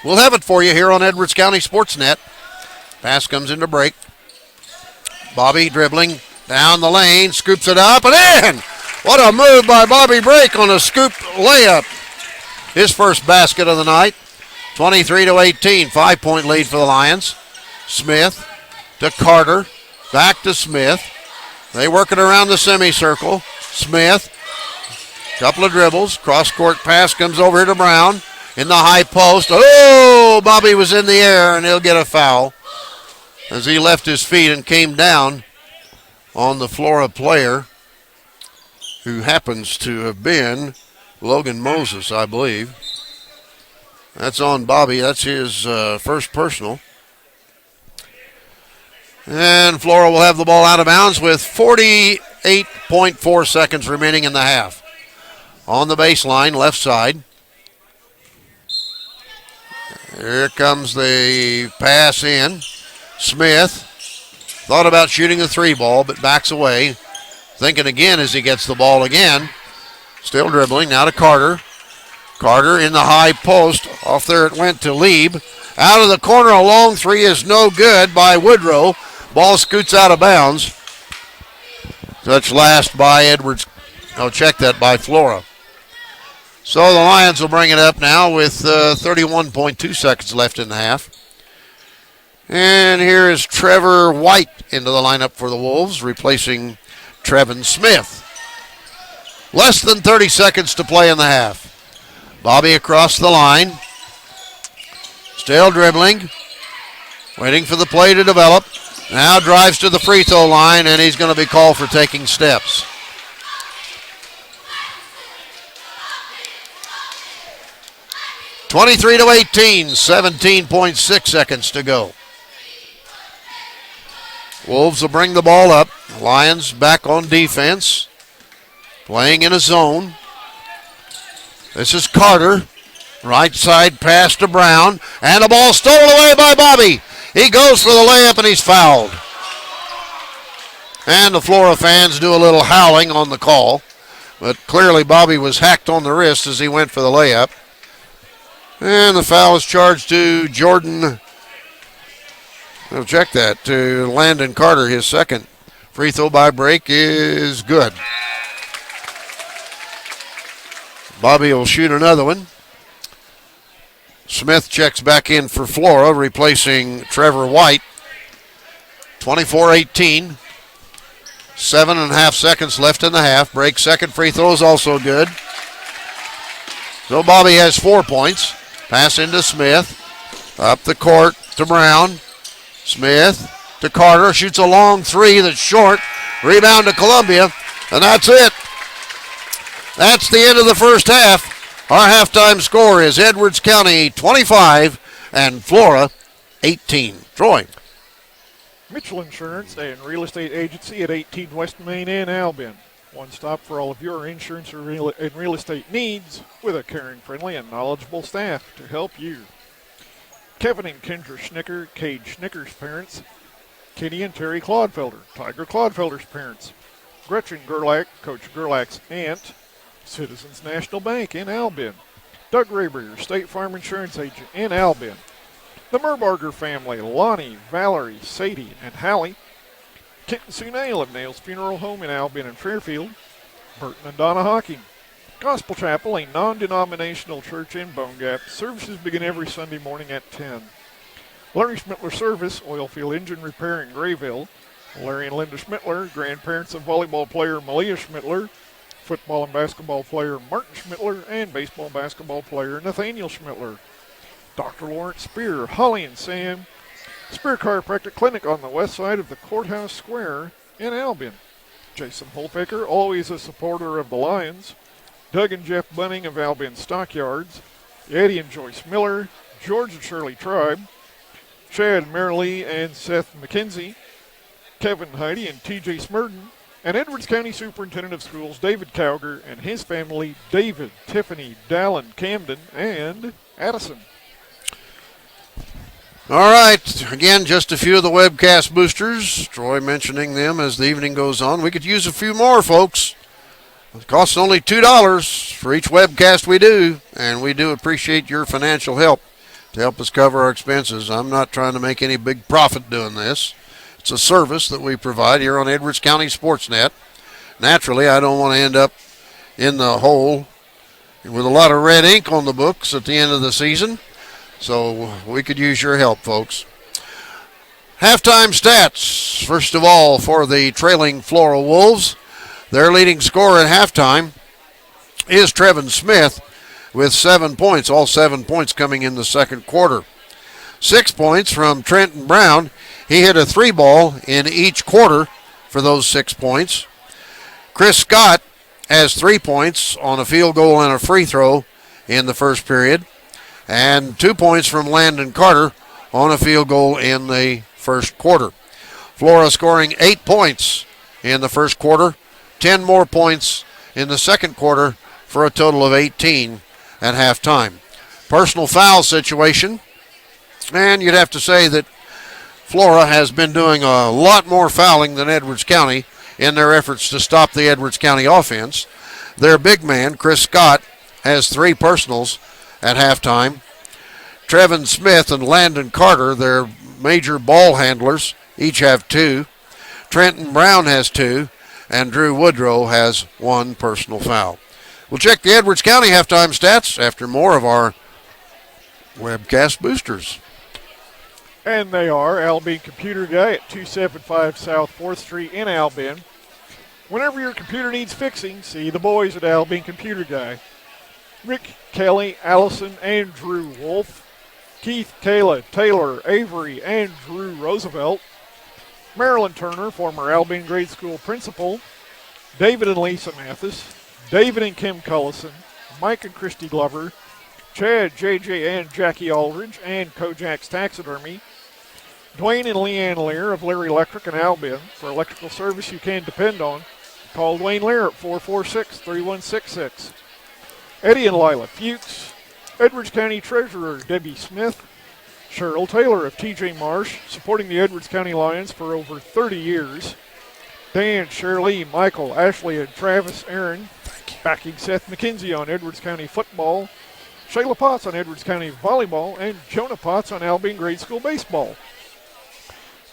We'll have it for you here on Edwards County Sportsnet. Pass comes into break. Bobby dribbling down the lane, scoops it up and in! What a move by Bobby Brake on a scoop layup. His first basket of the night. 23-18, 5-point lead for the Lions. Smith to Carter, back to Smith. They work it around the semicircle. Smith, couple of dribbles, cross-court pass comes over to Brown in the high post. Oh, Bobby was in the air and he'll get a foul as he left his feet and came down on the Flora player, who happens to have been Logan Moses, I believe. That's on Bobby. That's his first personal. And Flora will have the ball out of bounds with 48.4 seconds remaining in the half. On the baseline, left side. Here comes the pass in. Smith thought about shooting the three ball, but backs away. Thinking again as he gets the ball again. Still dribbling, now to Carter. Carter in the high post. Off there it went to Lieb. Out of the corner, a long three is no good by Woodrow. Ball scoots out of bounds. Touch last by Edwards. Oh, check that by Flora. So the Lions will bring it up now with 31.2 seconds left in the half. And here is Trevor White into the lineup for the Wolves, replacing Trevin Smith. Less than 30 seconds to play in the half. Bobby across the line. Still dribbling. Waiting for the play to develop. Now drives to the free throw line, and he's going to be called for taking steps. (23-18), 17.6 seconds to go. Wolves will bring the ball up. Lions back on defense. Playing in a zone. This is Carter. Right side pass to Brown. And the ball stolen away by Bobby. He goes for the layup and he's fouled. And the Flora fans do a little howling on the call. But clearly Bobby was hacked on the wrist as he went for the layup. And the foul is charged to Jordan. I'll check that, to Landon Carter. His second free throw by Brake is good. Bobby will shoot another one. Smith checks back in for Flora, replacing Trevor White. 24-18. 7.5 seconds left in the half. Brake's second free throw is also good. So Bobby has 4 points. Pass into Smith. Up the court to Brown. Smith to Carter. Shoots a long three that's short. Rebound to Columbia. And that's it. That's the end of the first half. Our halftime score is Edwards County 25 and Flora 18. Troy. Mitchell Insurance and Real Estate Agency at 18 West Main in Albion. One stop for all of your insurance and real estate needs with a caring, friendly, and knowledgeable staff to help you. Kevin and Kendra Schnicker, Cade Schnicker's parents. Kenny and Terry Claudefelder, Tiger Claudefelder's parents. Gretchen Gerlach, Coach Gerlach's aunt. Citizens National Bank in Albion. Doug Raber, your State Farm Insurance agent in Albion. The Merbarger family, Lonnie, Valerie, Sadie, and Hallie. Kent and Sue Nail of Nail's Funeral Home in Albion and Fairfield. Burton and Donna Hawking. Gospel Chapel, a non-denominational church in Bone Gap. Services begin every Sunday morning at 10. Larry Schmittler Service, oilfield engine repair in Grayville. Larry and Linda Schmittler, grandparents of volleyball player Malia Schmittler, football and basketball player Martin Schmittler, and baseball and basketball player Nathaniel Schmittler. Dr. Lawrence Spear, Holly and Sam, Spear Chiropractic Clinic on the west side of the Courthouse Square in Albion. Jason Holfaker, always a supporter of the Lions. Doug and Jeff Bunning of Albion Stockyards. Eddie and Joyce Miller, George and Shirley Tribe, Chad Marilee and Seth McKenzie, Kevin Heidi and TJ Smurden, and Edwards County Superintendent of Schools David Cowger and his family David, Tiffany, Dallin, Camden, and Addison. All right, again, just a few of the webcast boosters. Troy mentioning them as the evening goes on. We could use a few more, folks. It costs only $2 for each webcast we do, and we do appreciate your financial help to help us cover our expenses. I'm not trying to make any big profit doing this. It's a service that we provide here on Edwards County Sportsnet. Naturally, I don't want to end up in the hole with a lot of red ink on the books at the end of the season, so we could use your help, folks. Halftime stats, first of all, for the trailing Flora Wolves. Their leading scorer at halftime is Trevin Smith with 7 points, all 7 points coming in the second quarter. 6 points from Trenton Brown. He hit a 3-ball in each quarter for those 6 points. Chris Scott has 3 points on a field goal and a free throw in the first period, and 2 points from Landon Carter on a field goal in the first quarter. Flora scoring 8 points in the first quarter, 10 more points in the second quarter for a total of 18 at halftime. Personal foul situation, and you'd have to say that Flora has been doing a lot more fouling than Edwards County in their efforts to stop the Edwards County offense. Their big man, Chris Scott, has 3 personals at halftime. Trevin Smith and Landon Carter, their major ball handlers, each have 2. Trenton Brown has 2. And Drew Woodrow has 1 personal foul. We'll check the Edwards County halftime stats after more of our webcast boosters. And they are Albion Computer Guy at 275 South 4th Street in Albion. Whenever your computer needs fixing, see the boys at Albion Computer Guy. Rick, Kelly, Allison, and Drew Wolf. Keith, Kayla, Taylor, Avery, and Drew Roosevelt. Marilyn Turner, former Albion Grade School principal. David and Lisa Mathis. David and Kim Cullison. Mike and Christy Glover. Chad, JJ, and Jackie Aldridge, and Kojak's Taxidermy. Dwayne and Leanne Lear of Lear Electric in Albion. For electrical service you can depend on, call Dwayne Lear at 446-3166. Eddie and Lila Fuchs. Edwards County Treasurer Debbie Smith. Cheryl Taylor of TJ Marsh, supporting the Edwards County Lions for over 30 years. Dan, Shirley, Michael, Ashley, and Travis Aaron, backing Seth McKenzie on Edwards County football. Shayla Potts on Edwards County volleyball, and Jonah Potts on Albion Grade School baseball.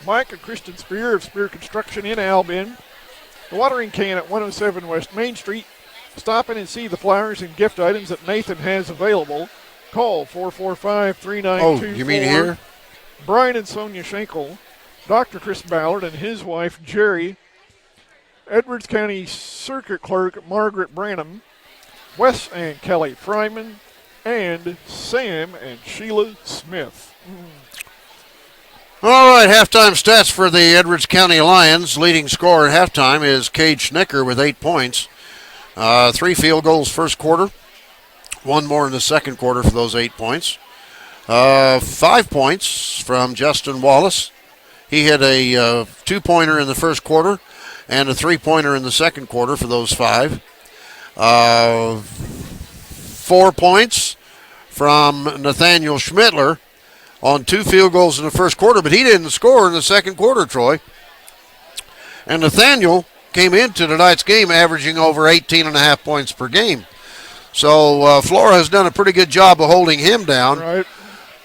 Mike and Kristen Spear of Spear Construction in Albion. The watering can at 107 West Main Street. Stop in and see the flowers and gift items that Nathan has available. Call 445-3924. Oh, you mean here? Brian and Sonia Schenkel, Dr. Chris Ballard and his wife Jerry, Edwards County Circuit Clerk Margaret Branham, Wes and Kelly Fryman, and Sam and Sheila Smith. All right, halftime stats for the Edwards County Lions. Leading scorer at halftime is Cade Schnicker with 8 points. 3 field goals first quarter. 1 more in the second quarter for those 8 points. 5 points from Justin Wallace. He hit a 2-pointer in the first quarter and a 3-pointer in the second quarter for those 5. 4 points from Nathaniel Schmittler on 2 field goals in the first quarter, but he didn't score in the second quarter, Troy. And Nathaniel came into tonight's game averaging over 18.5 points per game. So Flora has done a pretty good job of holding him down. Right.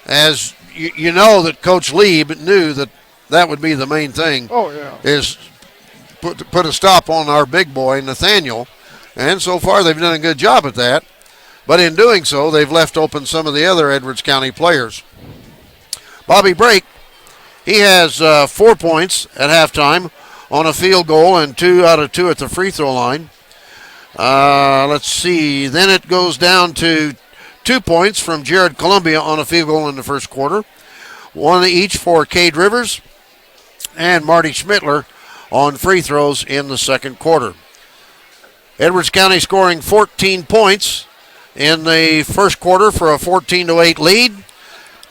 As you know that Coach Lieb knew that would be the main thing. Oh, yeah. Is put a stop on our big boy, Nathaniel. And so far they've done a good job at that. But in doing so, they've left open some of the other Edwards County players. Bobby Brake, he has 4 points at halftime on a field goal and 2 out of 2 at the free throw line. Let's see. Then it goes down to 2 points from Jared Columbia on a field goal in the first quarter. 1 each for Cade Rivers and Marty Schmittler on free throws in the second quarter. Edwards County scoring 14 points in the first quarter for a 14-8 lead.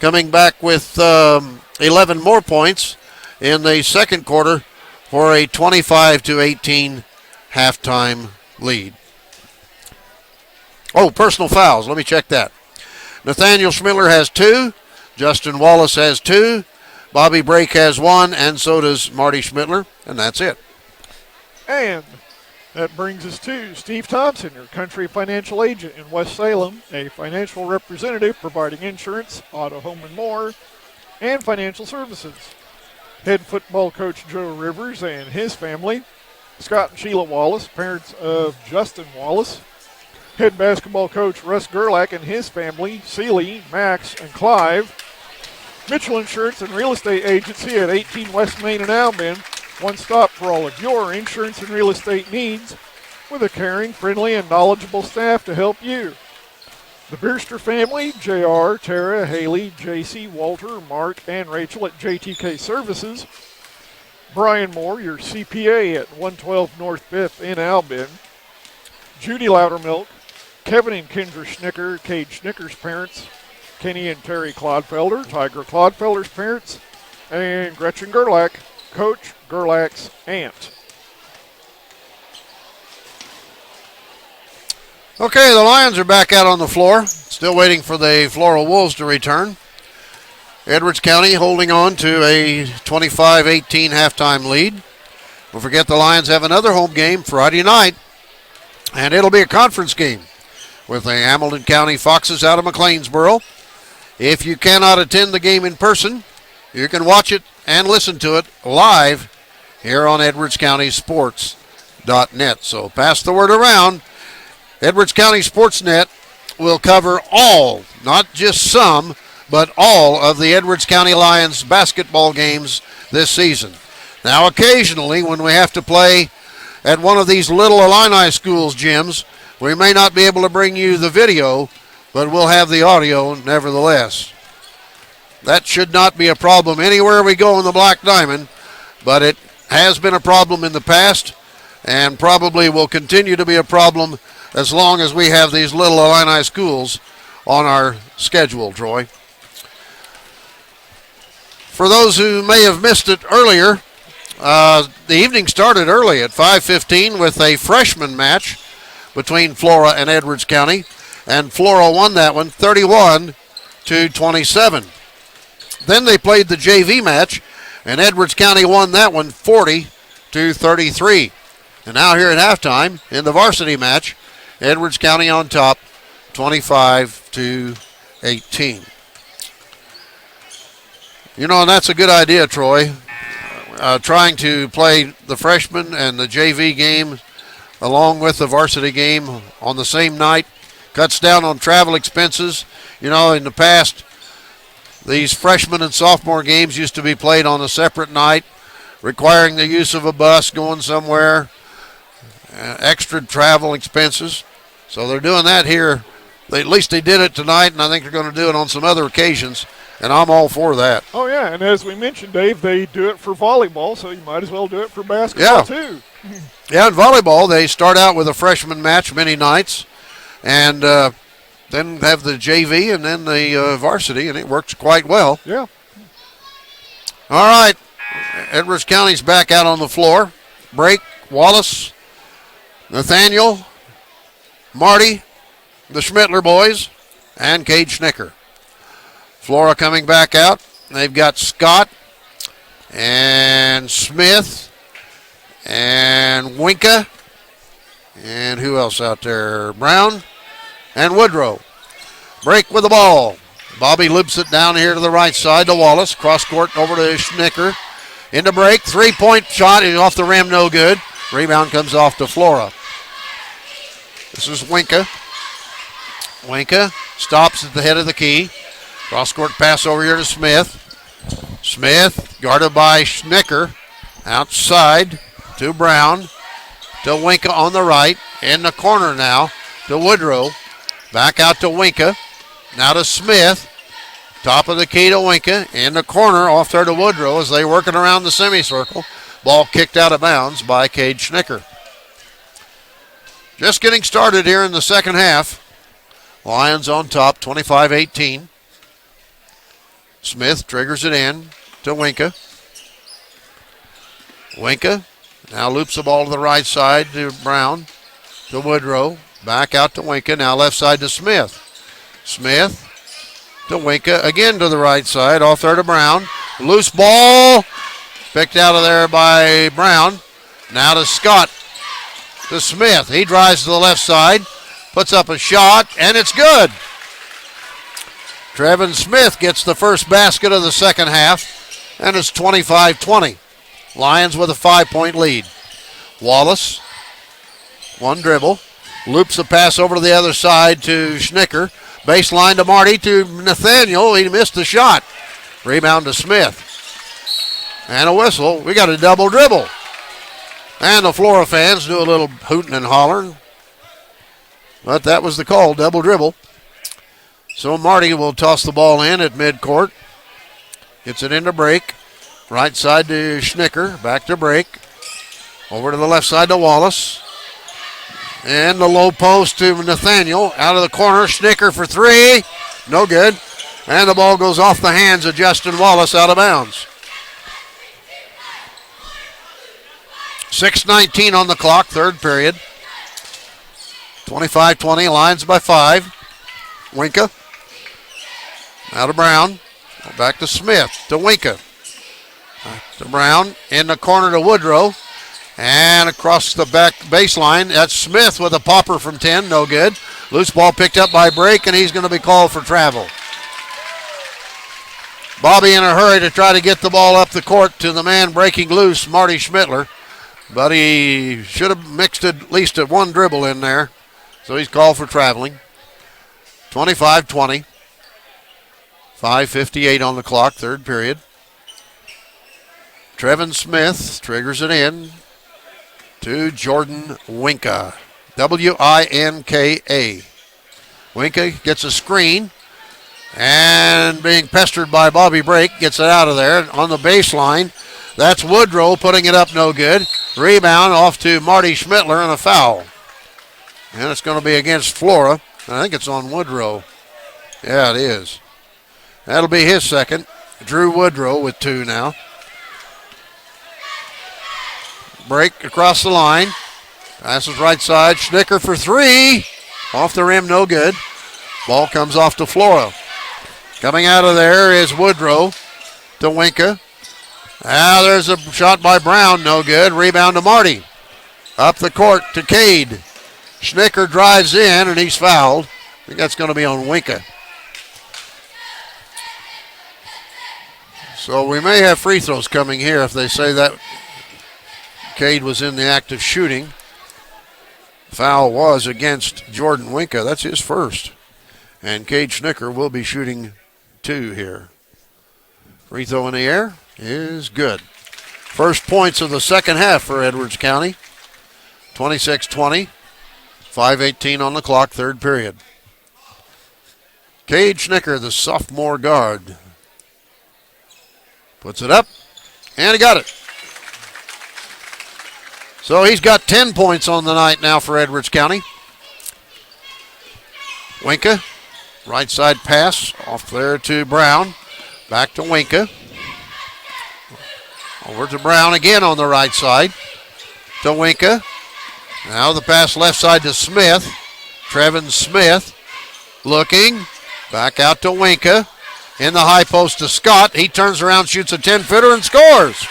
Coming back with 11 more points in the second quarter for a 25-18 halftime lead. Oh, personal fouls. Let me check that. Nathaniel Schmittler has 2. Justin Wallace has 2. Bobby Brake has 1, and so does Marty Schmittler, and that's it. And that brings us to Steve Thompson, your country financial agent in West Salem, a financial representative providing insurance, auto, home, and more, and financial services. Head football coach Joe Rivers and his family. Scott and Sheila Wallace, parents of Justin Wallace. Head basketball coach Russ Gerlach and his family, Seeley, Max, and Clive. Mitchell Insurance and Real Estate Agency at 18 West Main in Albion. One stop for all of your insurance and real estate needs with a caring, friendly, and knowledgeable staff to help you. The Bierster family, JR, Tara, Haley, JC, Walter, Mark, and Rachel at JTK Services. Brian Moore, your CPA at 112 North 5th in Albion. Judy Loudermilk, Kevin and Kendra Schnicker, Cade Schnicker's parents. Kenny and Terry Clodfelder, Tiger Clodfelder's parents. And Gretchen Gerlach, Coach Gerlach's aunt. Okay, the Lions are back out on the floor. Still waiting for the Flora Wolves to return. Edwards County holding on to a 25-18 halftime lead. Don't forget the Lions have another home game Friday night, and it'll be a conference game with the Hamilton County Foxes out of McLeansboro. If you cannot attend the game in person, you can watch it and listen to it live here on EdwardsCountySports.net. So pass the word around. Edwards County Sportsnet will cover all, not just some, but all of the Edwards County Lions basketball games this season. Now, occasionally, when we have to play at one of these little Illini schools' gyms, we may not be able to bring you the video, but we'll have the audio nevertheless. That should not be a problem anywhere we go in the Black Diamond, but it has been a problem in the past and probably will continue to be a problem as long as we have these little Illini schools on our schedule, Troy. For those who may have missed it earlier, the evening started early at 5:15 with a freshman match between Flora and Edwards County, and Flora won that one 31-27. Then they played the JV match, and Edwards County won that one 40-33. And now here at halftime in the varsity match, Edwards County on top 25-18. You know, and that's a good idea, Troy. Trying to play the freshman and the JV game along with the varsity game on the same night cuts down on travel expenses. You know, in the past, these freshman and sophomore games used to be played on a separate night, requiring the use of a bus going somewhere, extra travel expenses. So they're doing that here. At least they did it tonight, and I think they're going to do it on some other occasions, and I'm all for that. Oh, yeah, and as we mentioned, Dave, they do it for volleyball, so you might as well do it for basketball, too. Yeah, in volleyball, they start out with a freshman match many nights, and then have the JV and then the varsity, and it works quite well. Yeah. All right, Edwards County's back out on the floor. Brake, Wallace, Nathaniel, Marty, the Schmittler boys, and Cade Schnicker. Flora coming back out. They've got Scott and Smith and Winka. And who else out there? Brown and Woodrow. Brake with the ball. Bobby loops it down here to the right side to Wallace. Cross court over to Schnicker. Into Brake. 3-point shot. He's off the rim. No good. Rebound comes off to Flora. This is Winka. Winka stops at the head of the key. Cross-court pass over here to Smith. Smith guarded by Schnicker. Outside to Brown. To Winka on the right. In the corner now to Woodrow. Back out to Winka. Now to Smith. Top of the key to Winka. In the corner, off there to Woodrow as they working around the semicircle. Ball kicked out of bounds by Cade Schnicker. Just getting started here in the second half. Lions on top, 25-18. Smith triggers it in to Winka. Winka now loops the ball to the right side to Brown, to Woodrow. Back out to Winka, now left side to Smith. Smith to Winka, again to the right side, off there to Brown. Loose ball, picked out of there by Brown. Now to Scott, to Smith. He drives to the left side, puts up a shot, and it's good. Trevin Smith gets the first basket of the second half, and it's 25-20. Lions with a 5-point lead. Wallace, one dribble, loops the pass over to the other side to Schnicker. Baseline to Marty, to Nathaniel. He missed the shot. Rebound to Smith. And a whistle. We got a double dribble. And the Flora fans do a little hooting and hollering. But that was the call, double dribble. So Marty will toss the ball in at midcourt. Gets it into break. Right side to Schnicker. Back to break. Over to the left side to Wallace. And the low post to Nathaniel. Out of the corner. Schnicker for three. No good. And the ball goes off the hands of Justin Wallace out of bounds. 6:19 on the clock, third period. 25-20, Lions by 5. Winka. Now to Brown. Back to Smith. To Winka. Back to Brown. In the corner to Woodrow. And across the back baseline, that's Smith with a popper from 10. No good. Loose ball picked up by Brake, and he's going to be called for travel. Bobby in a hurry to try to get the ball up the court to the man breaking loose, Marty Schmittler. But he should have mixed at least one dribble in there. So he's called for traveling. 25-20. 5:58 on the clock, third period. Trevin Smith triggers it in to Jordan Winka. W-I-N-K-A. Winka gets a screen. And being pestered by Bobby Brake, gets it out of there on the baseline. That's Woodrow putting it up, no good. Rebound off to Marty Schmittler and a foul. And it's going to be against Flora. I think it's on Woodrow. Yeah, it is. That'll be his second. Drew Woodrow with 2 now. Break across the line. Passes right side. Schnicker for 3. Off the rim, no good. Ball comes off to Flora. Coming out of there is Woodrow to Winka. Now there's a shot by Brown, no good. Rebound to Marty. Up the court to Cade. Schnicker drives in and he's fouled. I think that's going to be on Winka. So we may have free throws coming here if they say that Cade was in the act of shooting. Foul was against Jordan Winka. That's his first. And Cade Schnicker will be shooting 2 here. Free throw in the air is good. First points of the second half for Edwards County. 26-20. 5:18 on the clock, third period. Cade Schnicker, the sophomore guard. Puts it up, and he got it. So he's got 10 points on the night now for Edwards County. Winka, right side pass, off there to Brown. Back to Winka. Over to Brown again on the right side. To Winka. Now the pass left side to Smith. Trevin Smith looking. Back out to Winka. In the high post to Scott. He turns around, shoots a 10-footer, and scores.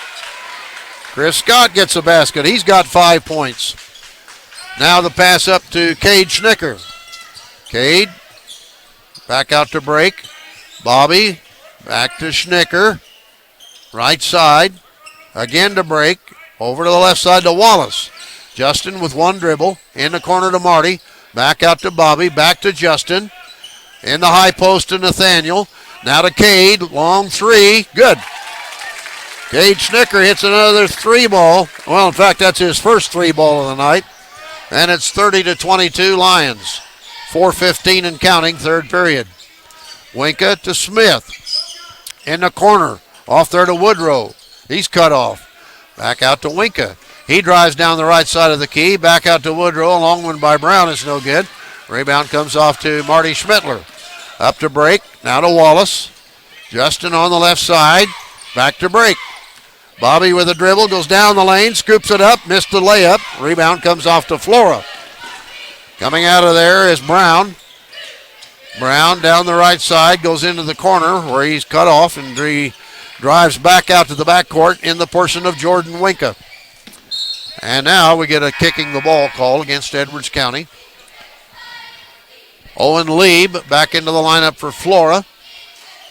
Chris Scott gets a basket. He's got 5 points. Now the pass up to Cade Schnicker. Cade. Back out to break. Bobby. Back to Schnicker. Right side. Again to break. Over to the left side to Wallace. Justin with one dribble. In the corner to Marty. Back out to Bobby. Back to Justin. In the high post to Nathaniel. Now to Cade. Long 3. Good. Cade Schnicker hits another 3 ball. Well, in fact, that's his first 3 ball of the night. And it's 30-22 Lions. 4:15 and counting, third period. Winka to Smith. In the corner. Off there to Woodrow. He's cut off. Back out to Winka. He drives down the right side of the key. Back out to Woodrow. A long one by Brown is no good. Rebound comes off to Marty Schmittler. Up to break. Now to Wallace. Justin on the left side. Back to break. Bobby with a dribble. Goes down the lane. Scoops it up. Missed the layup. Rebound comes off to Flora. Coming out of there is Brown. Brown down the right side. Goes into the corner where he's cut off and drives back out to the backcourt in the person of Jordan Winka. And now we get a kicking the ball call against Edwards County. Owen Lieb back into the lineup for Flora.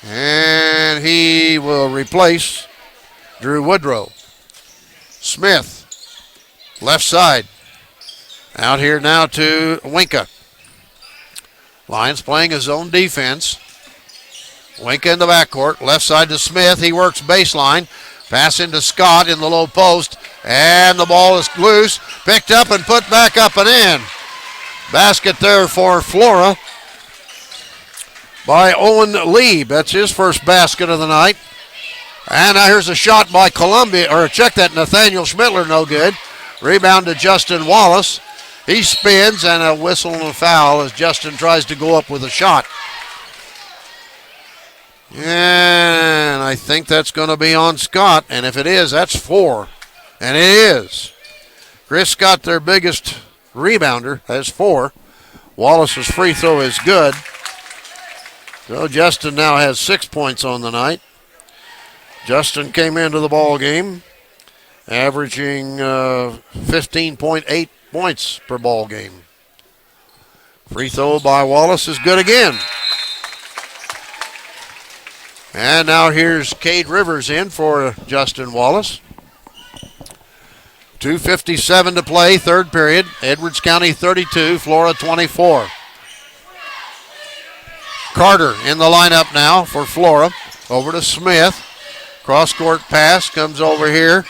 And he will replace Drew Woodrow. Smith, left side. Out here now to Winka. Lions playing his own defense. Winka in the backcourt. Left side to Smith. He works baseline. Pass into Scott in the low post. And the ball is loose. Picked up and put back up and in. Basket there for Flora by Owen Lieb. That's his first basket of the night. And now here's a shot by Columbia, or check that, Nathaniel Schmittler, no good. Rebound to Justin Wallace. He spins and a whistle and a foul as Justin tries to go up with a shot. And I think that's going to be on Scott, and if it is, that's 4. And it is. Chris Scott, their biggest rebounder, has 4. Wallace's free throw is good. So Justin now has 6 points on the night. Justin came into the ball game averaging 15.8 points per ball game. Free throw by Wallace is good again. And now here's Cade Rivers in for Justin Wallace. 2:57 to play, third period. Edwards County 32, Flora 24. Carter in the lineup now for Flora. Over to Smith. Cross-court pass comes over here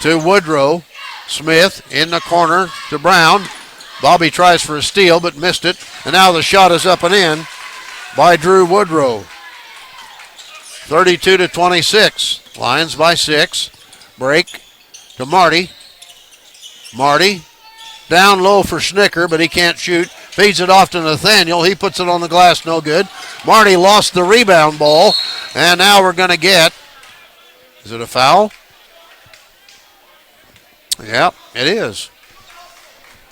to Woodrow. Smith in the corner to Brown. Bobby tries for a steal but missed it. And now the shot is up and in by Drew Woodrow. 32-26. Lions by 6. Break to Marty. Marty down low for Schnicker, but he can't shoot. Feeds it off to Nathaniel. He puts it on the glass, no good. Marty lost the rebound ball. And now we're going to get, is it a foul? Yeah, it is.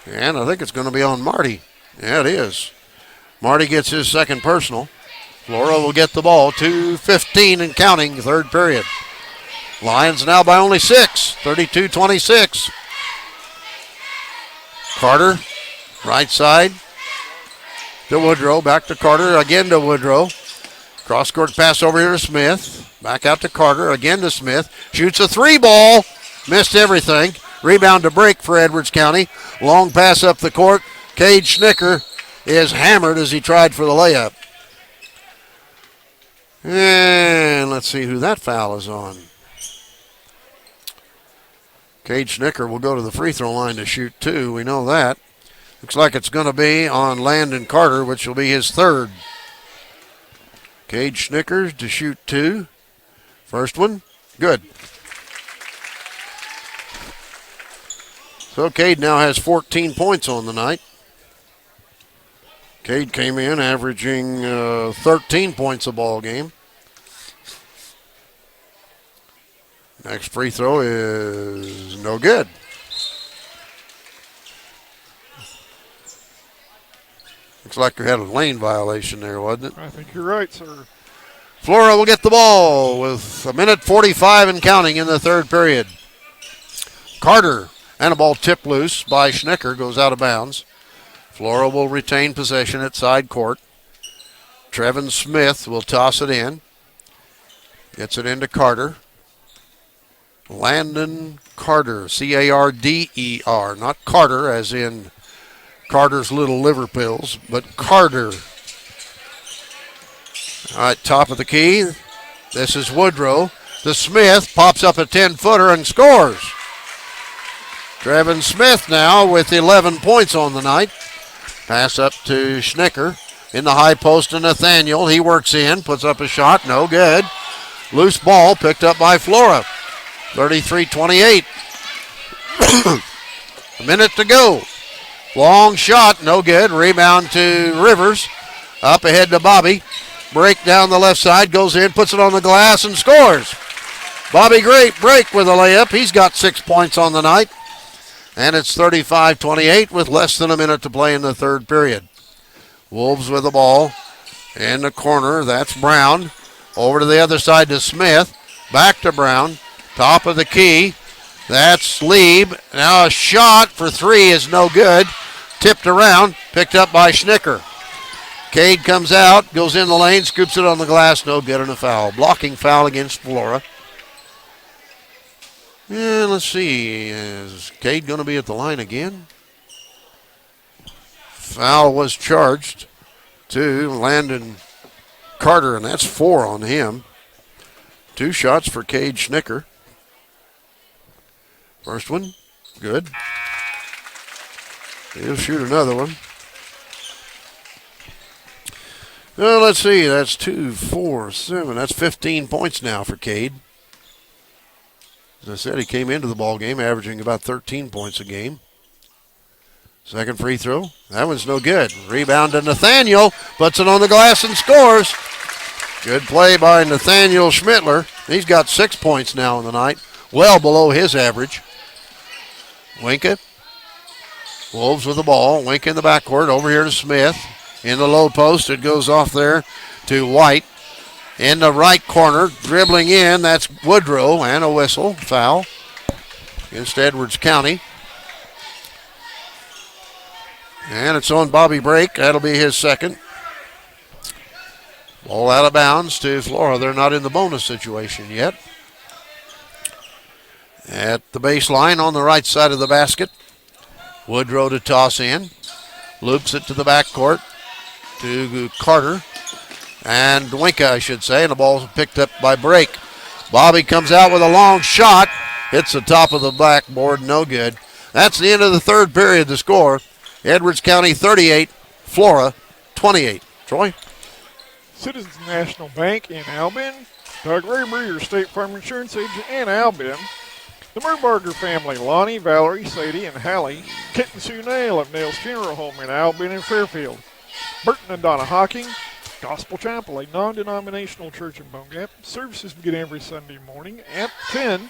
And I think it's going to be on Marty. Yeah, it is. Marty gets his second personal. Flora will get the ball. 2:15 and counting, third period. Lions now by only 6, 32-26. Carter, right side to Woodrow. Back to Carter, again to Woodrow. Cross-court pass over here to Smith. Back out to Carter, again to Smith. Shoots a 3 ball. Missed everything. Rebound to break for Edwards County. Long pass up the court. Cade Schnicker is hammered as he tried for the layup. And let's see who that foul is on. Cade Schnicker will go to the free throw line to shoot 2. We know that. Looks like it's going to be on Landon Carter, which will be his third. Cade Schnicker to shoot 2. First one, good. So Cade now has 14 points on the night. Cade came in averaging 13 points a ball game. Next free throw is no good. Looks like you had a lane violation there, wasn't it? I think you're right, sir. Flora will get the ball with 1:45 and counting in the third period. Carter and a ball tipped loose by Schnicker goes out of bounds. Flora will retain possession at side court. Trevin Smith will toss it in. Gets it into Carter. Landon Carter, C-A-R-D-E-R, not Carter as in Carter's Little Liver Pills, but Carter. All right, top of the key. This is Woodrow. The Smith pops up a 10-footer and scores. Trevin Smith now with 11 points on the night. Pass up to Schnicker. In the high post to Nathaniel. He works in, puts up a shot. No good. Loose ball picked up by Flora. 33-28. A minute to go. Long shot, no good. Rebound to Rivers. Up ahead to Bobby. Break down the left side, goes in, puts it on the glass, and scores. Bobby Great break with a layup. He's got 6 points on the night. And it's 35-28 with less than a minute to play in the third period. Wolves with the ball in the corner. That's Brown. Over to the other side to Smith. Back to Brown. Top of the key. That's Lieb. Now a shot for three is no good. Tipped around. Picked up by Schnicker. Cade comes out. Goes in the lane. Scoops it on the glass. No good and a foul. Blocking foul against Flora. Yeah, let's see. Is Cade going to be at the line again? Foul was charged to Landon Carter, and that's 4 on him. 2 shots for Cade Schnicker. First one, good. He'll shoot another one. Well, let's see. That's 2, 4, 7. That's 15 points now for Cade. As I said, he came into the ball game averaging about 13 points a game. Second free throw. That one's no good. Rebound to Nathaniel. Puts it on the glass and scores. Good play by Nathaniel Schmittler. He's got 6 points now in the night. Well below his average. Winka. Wolves with the ball. Winka in the backcourt. Over here to Smith. In the low post. It goes off there to White. In the right corner. Dribbling in. That's Woodrow. And a whistle. Foul against Edwards County. And it's on Bobby Break. That'll be his second. Ball out of bounds to Flora. They're not in the bonus situation yet. At the baseline on the right side of the basket. Woodrow to toss in. Loops it to the backcourt to Carter. And Winka, I should say. And the ball's picked up by Break. Bobby comes out with a long shot. Hits the top of the backboard. No good. That's the end of the third period. The score. Edwards County 38, Flora 28. Troy? Citizens National Bank in Albion. Doug Raber, your State Farm Insurance agent in Albion. The Merbarger family, Lonnie, Valerie, Sadie, and Hallie. Kit and Sue Nail of Nail's Funeral Home in Albion and Fairfield. Burton and Donna Hawking. Gospel Chapel, a non-denominational church in Bone Gap. Services begin every Sunday morning at 10.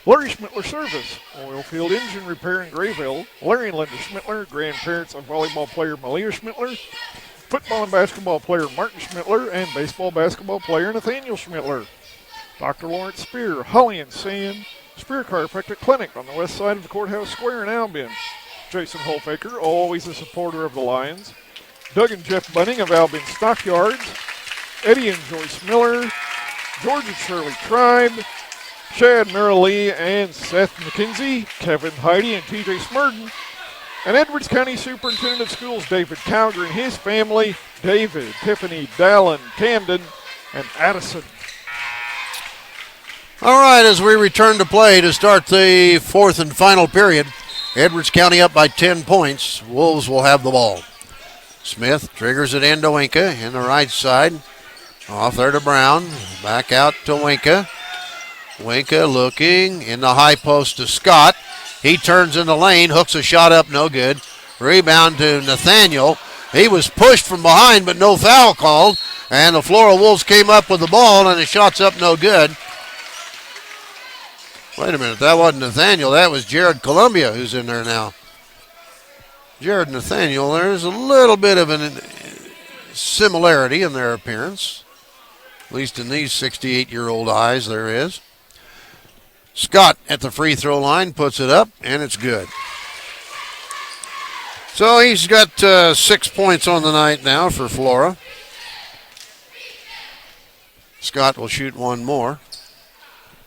Larry Schmittler Service, oilfield engine repair in Grayville. Larry and Linda Schmittler, grandparents of volleyball player Malia Schmittler, football and basketball player Martin Schmittler, and baseball basketball player Nathaniel Schmittler. Dr. Lawrence Spear, Holly and Sam, Spear Chiropractic Clinic on the west side of the Courthouse Square in Albion. Jason Holfaker, always a supporter of the Lions. Doug and Jeff Bunning of Albion Stockyards. Eddie and Joyce Miller, George and Shirley Tribe, Chad Merrill Lee and Seth McKenzie, Kevin Heidi and TJ Smurden, and Edwards County Superintendent of Schools David Cowger and his family, David, Tiffany, Dallin, Camden, and Addison. All right, as we return to play to start the fourth and final period, Edwards County up by 10 points. Wolves will have the ball. Smith triggers it into Winka in the right side. Off there to Brown. Back out to Winka. Winka looking in the high post to Scott. He turns in the lane, hooks a shot up, no good. Rebound to Nathaniel. He was pushed from behind, but no foul called. And the Flora Wolves came up with the ball, and the shot's up no good. Wait a minute, that wasn't Nathaniel. That was Jared Columbia who's in there now. Jared and Nathaniel, there's a little bit of a similarity in their appearance. At least in these 68-year-old eyes, there is. Scott at the free throw line puts it up, and it's good. So he's got 6 points on the night now for Flora. Scott will shoot one more.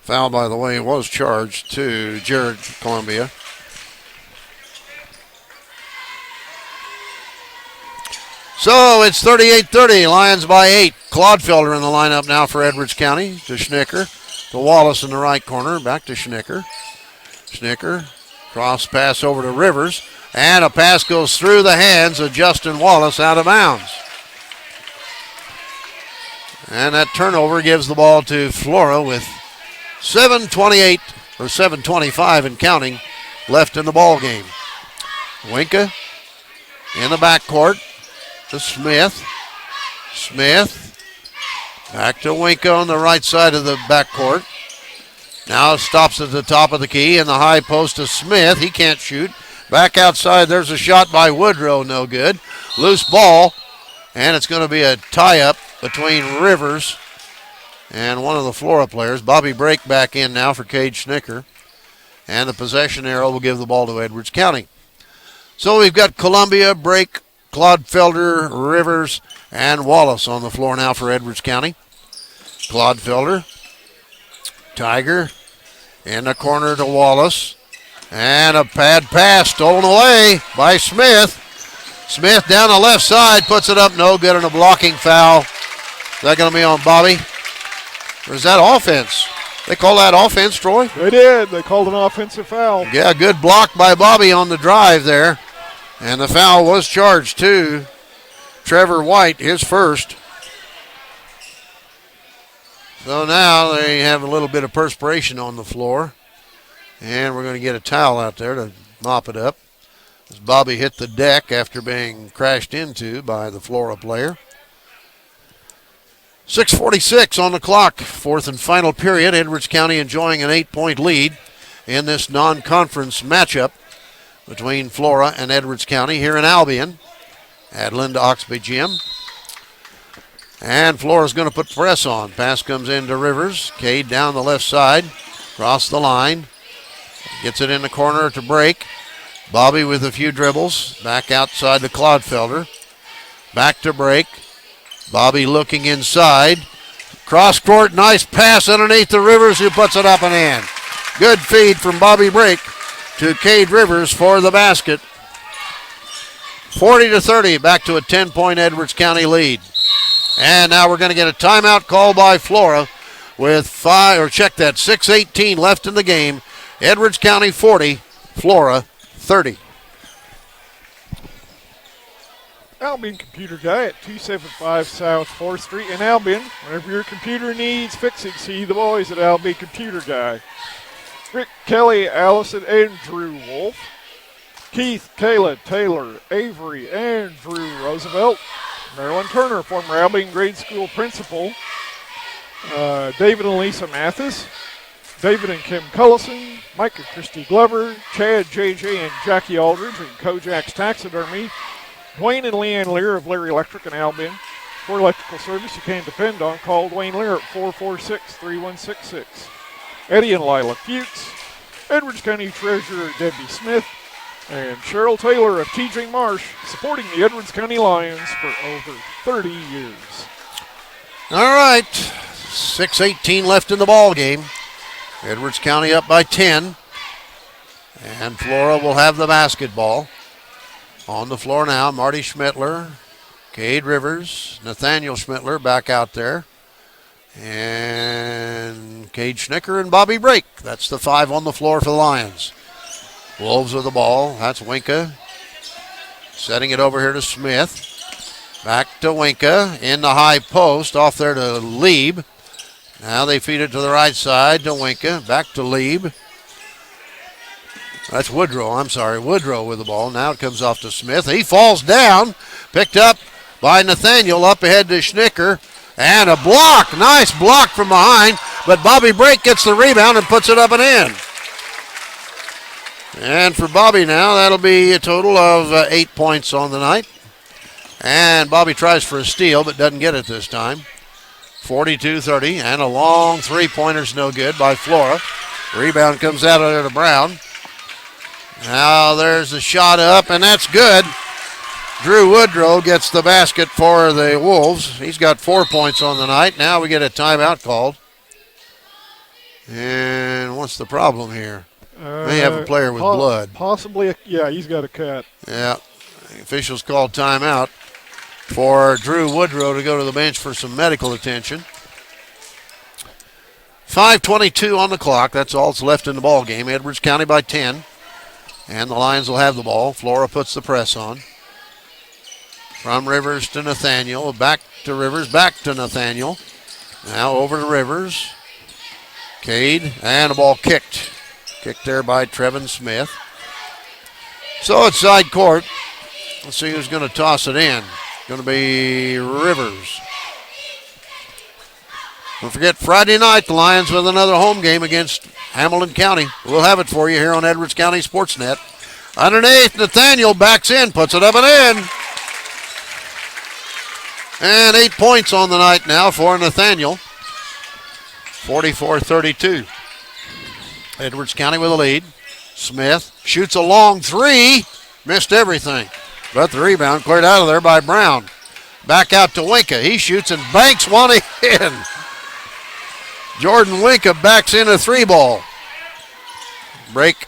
Foul, by the way, was charged to Jared Columbia. So it's 38-30, Lions by 8. Claudefelder in the lineup now for Edwards County to Schnicker. To Wallace in the right corner, back to Schnicker. Schnicker, cross pass over to Rivers, and a pass goes through the hands of Justin Wallace out of bounds. And that turnover gives the ball to Flora with 7:28 or 7:25 and counting left in the ball game. Winka in the backcourt to Smith. Smith back to Winka on the right side of the backcourt. Now stops at the top of the key in the high post to Smith. He can't shoot. Back outside, there's a shot by Woodrow, no good. Loose ball, and it's going to be a tie-up between Rivers and one of the Flora players. Bobby Brake back in now for Cade Schnicker. And the possession arrow will give the ball to Edwards County. So we've got Columbia, Brake, Clodfelder, Rivers, and Wallace on the floor now for Edwards County. Clodfelder, Tiger in the corner to Wallace. And a pad pass stolen away by Smith. Smith down the left side, puts it up, no good, and a blocking foul. Is that going to be on Bobby? Or is that offense? They call that offense, Troy? They did. They called an offensive foul. Yeah, good block by Bobby on the drive there. And the foul was charged to Trevor White, his first. So now they have a little bit of perspiration on the floor. And we're going to get a towel out there to mop it up as Bobby hit the deck after being crashed into by the Flora player. 6:46 on the clock, fourth and final period. Edwards County enjoying an 8-point lead in this non-conference matchup between Flora and Edwards County here in Albion at Linda Oxby Gym. And Flora's going to put press on. Pass comes into Rivers. Cade down the left side, across the line. Gets it in the corner to Brake. Bobby with a few dribbles. Back outside to Clodfelder. Back to Brake. Bobby looking inside. Cross court, nice pass underneath the Rivers, who puts it up and in. Good feed from Bobby Brake to Cade Rivers for the basket. 40-30, back to a 10-point Edwards County lead. And now we're going to get a timeout call by Flora with 6:18 left in the game. Edwards County 40, Flora 30. Albion Computer Guy at 275 South 4th Street in Albion. Whenever your computer needs fixing, see the boys at Albion Computer Guy. Rick, Kelly, Allison, and Drew Wolf. Keith, Kayla, Taylor, Avery, and Drew Roosevelt. Marilyn Turner, former Albion grade school principal. David and Lisa Mathis. David and Kim Cullison. Mike and Christy Glover. Chad, JJ, and Jackie Aldridge and Kojak's Taxidermy. Dwayne and Leanne Lear of Lear Electric in Albion. For electrical service you can depend on, call Dwayne Lear at 446-3166. Eddie and Lila Fuchs. Edwards County Treasurer Debbie Smith. And Cheryl Taylor of TJ Marsh, supporting the Edwards County Lions for over 30 years. All right, 6:18 left in the ball game. Edwards County up by 10. And Flora will have the basketball. On the floor now, Marty Schmittler, Cade Rivers, Nathaniel Schmittler back out there. And Cade Schnicker and Bobby Brake. That's the 5 on the floor for the Lions. Wolves with the ball. That's Winka. Setting it over here to Smith. Back to Winka in the high post. Off there to Lieb. Now they feed it to the right side to Winka. Back to Lieb. That's Woodrow. I'm sorry. Woodrow with the ball. Now it comes off to Smith. He falls down. Picked up by Nathaniel. Up ahead to Schnicker. And a block. Nice block from behind. But Bobby Brake gets the rebound and puts it up and in. And for Bobby now, that'll be a total of 8 points on the night. And Bobby tries for a steal, but doesn't get it this time. 42-30, and a long three-pointer's no good by Flora. Rebound comes out of there to Brown. Now there's the shot up, and that's good. Drew Woodrow gets the basket for the Wolves. He's got 4 points on the night. Now we get a timeout called. And what's the problem here? May have a player with blood. Possibly, yeah, he's got a cut. Yeah, the officials called timeout for Drew Woodrow to go to the bench for some medical attention. 5:22 on the clock. That's all that's left in the ball game. Edwards County by 10. And the Lions will have the ball. Flora puts the press on. From Rivers to Nathaniel. Back to Rivers. Back to Nathaniel. Now over to Rivers. Cade, and the ball kicked. Kicked there by Trevin Smith. So it's side court. Let's see who's going to toss it in. Going to be Rivers. Don't forget, Friday night, the Lions with another home game against Hamilton County. We'll have it for you here on Edwards County Sportsnet. Underneath, Nathaniel backs in, puts it up and in. And 8 points on the night now for Nathaniel. 44-32. Edwards County with a lead. Smith shoots a long three. Missed everything. But the rebound cleared out of there by Brown. Back out to Winka. He shoots and banks one in. Jordan Winka backs in a three ball. Break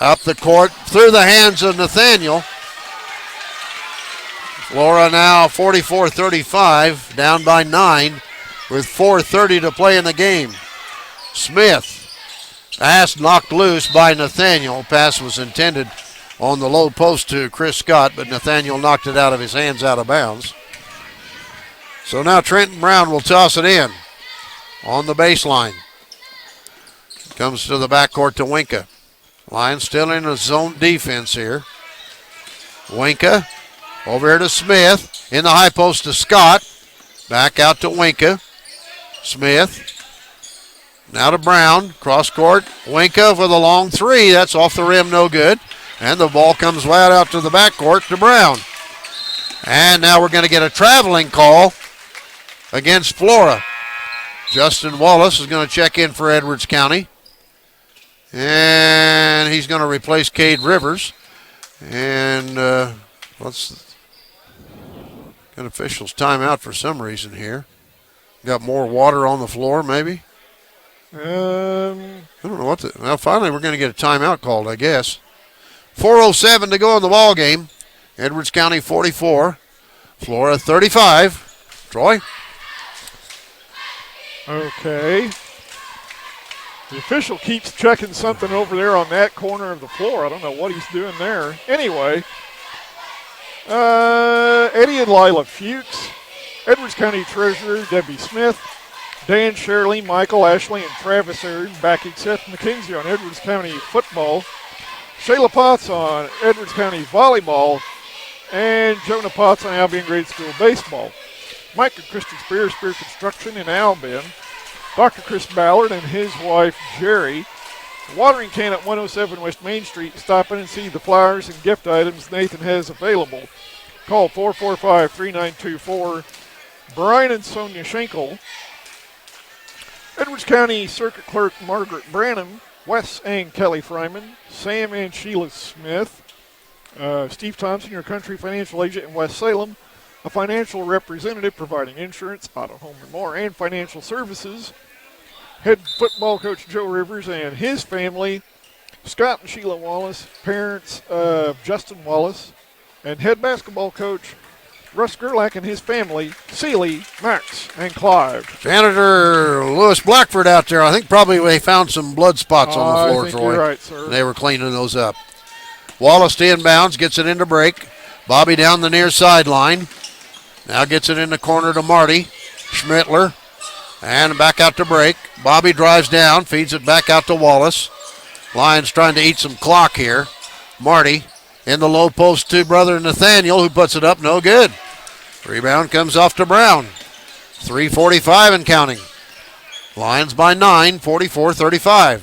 up the court through the hands of Nathaniel. Flora now 44-35, down by 9 with 4:30 to play in the game. Smith, pass knocked loose by Nathaniel. Pass was intended on the low post to Chris Scott, but Nathaniel knocked it out of his hands out of bounds. So now Trenton Brown will toss it in on the baseline. Comes to the backcourt to Winka. Lions still in a zone defense here. Winka over here to Smith. In the high post to Scott. Back out to Winka. Smith. Now to Brown. Cross court. Winka for the long three. That's off the rim, no good. And the ball comes right out to the backcourt to Brown. And now we're going to get a traveling call against Flora. Justin Wallace is going to check in for Edwards County. And he's going to replace Cade Rivers. And got officials timeout for some reason here. Got more water on the floor, maybe? I don't know what well, finally we're going to get a timeout called, I guess. 4:07 to go in the ball game. Edwards County 44, Flora 35. Troy? Okay. The official keeps checking something over there on that corner of the floor. I don't know what he's doing there. Anyway, Eddie and Lila Fuchs, Edwards County Treasurer Debbie Smith, Dan, Shirley, Michael, Ashley, and Travis Aaron backing Seth McKenzie on Edwards County football, Shayla Potts on Edwards County volleyball, and Jonah Potts on Albion Grade School baseball. Mike and Kristen Spear Construction in Albion, Dr. Chris Ballard and his wife Jerry. Watering can at 107 West Main Street. Stop in and see the flowers and gift items Nathan has available. Call 445-3924. Brian and Sonia Schenkel. Edwards County Circuit Clerk Margaret Branham. Wes and Kelly Fryman. Sam and Sheila Smith. Steve Thompson, your country financial agent in West Salem. A financial representative providing insurance, auto, home, and more, and financial services. Head football coach Joe Rivers and his family. Scott and Sheila Wallace, parents of Justin Wallace. And head basketball coach Russ Gerlach and his family, Seeley, Max, and Clive. Janitor Lewis Blackford out there. I think probably they found some blood spots on the floor, I think Troy. you're right, sir. They were cleaning those up. Wallace to inbounds, gets it into break. Bobby down the near sideline. Now gets it in the corner to Marty Schmittler. And back out to break. Bobby drives down, feeds it back out to Wallace. Lions trying to eat some clock here. Marty in the low post to brother Nathaniel, who puts it up, no good. Rebound comes off to Brown. 3:45 and counting. Lions by 9, 44-35.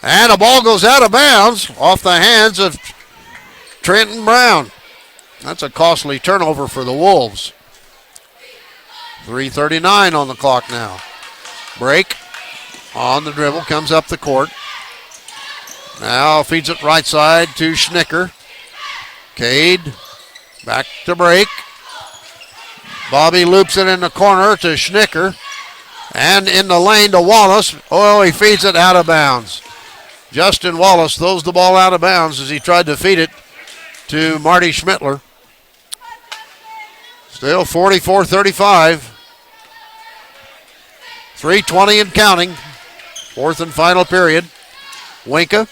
And a ball goes out of bounds off the hands of Trenton Brown. That's a costly turnover for the Wolves. 3:39 on the clock now. Break on the dribble, comes up the court. Now feeds it right side to Schnicker. Cade back to break. Bobby loops it in the corner to Schnicker. And in the lane to Wallace. Oh, he feeds it out of bounds. Justin Wallace throws the ball out of bounds as he tried to feed it to Marty Schmittler. Still 44-35. 3:20 and counting. Fourth and final period. Winka.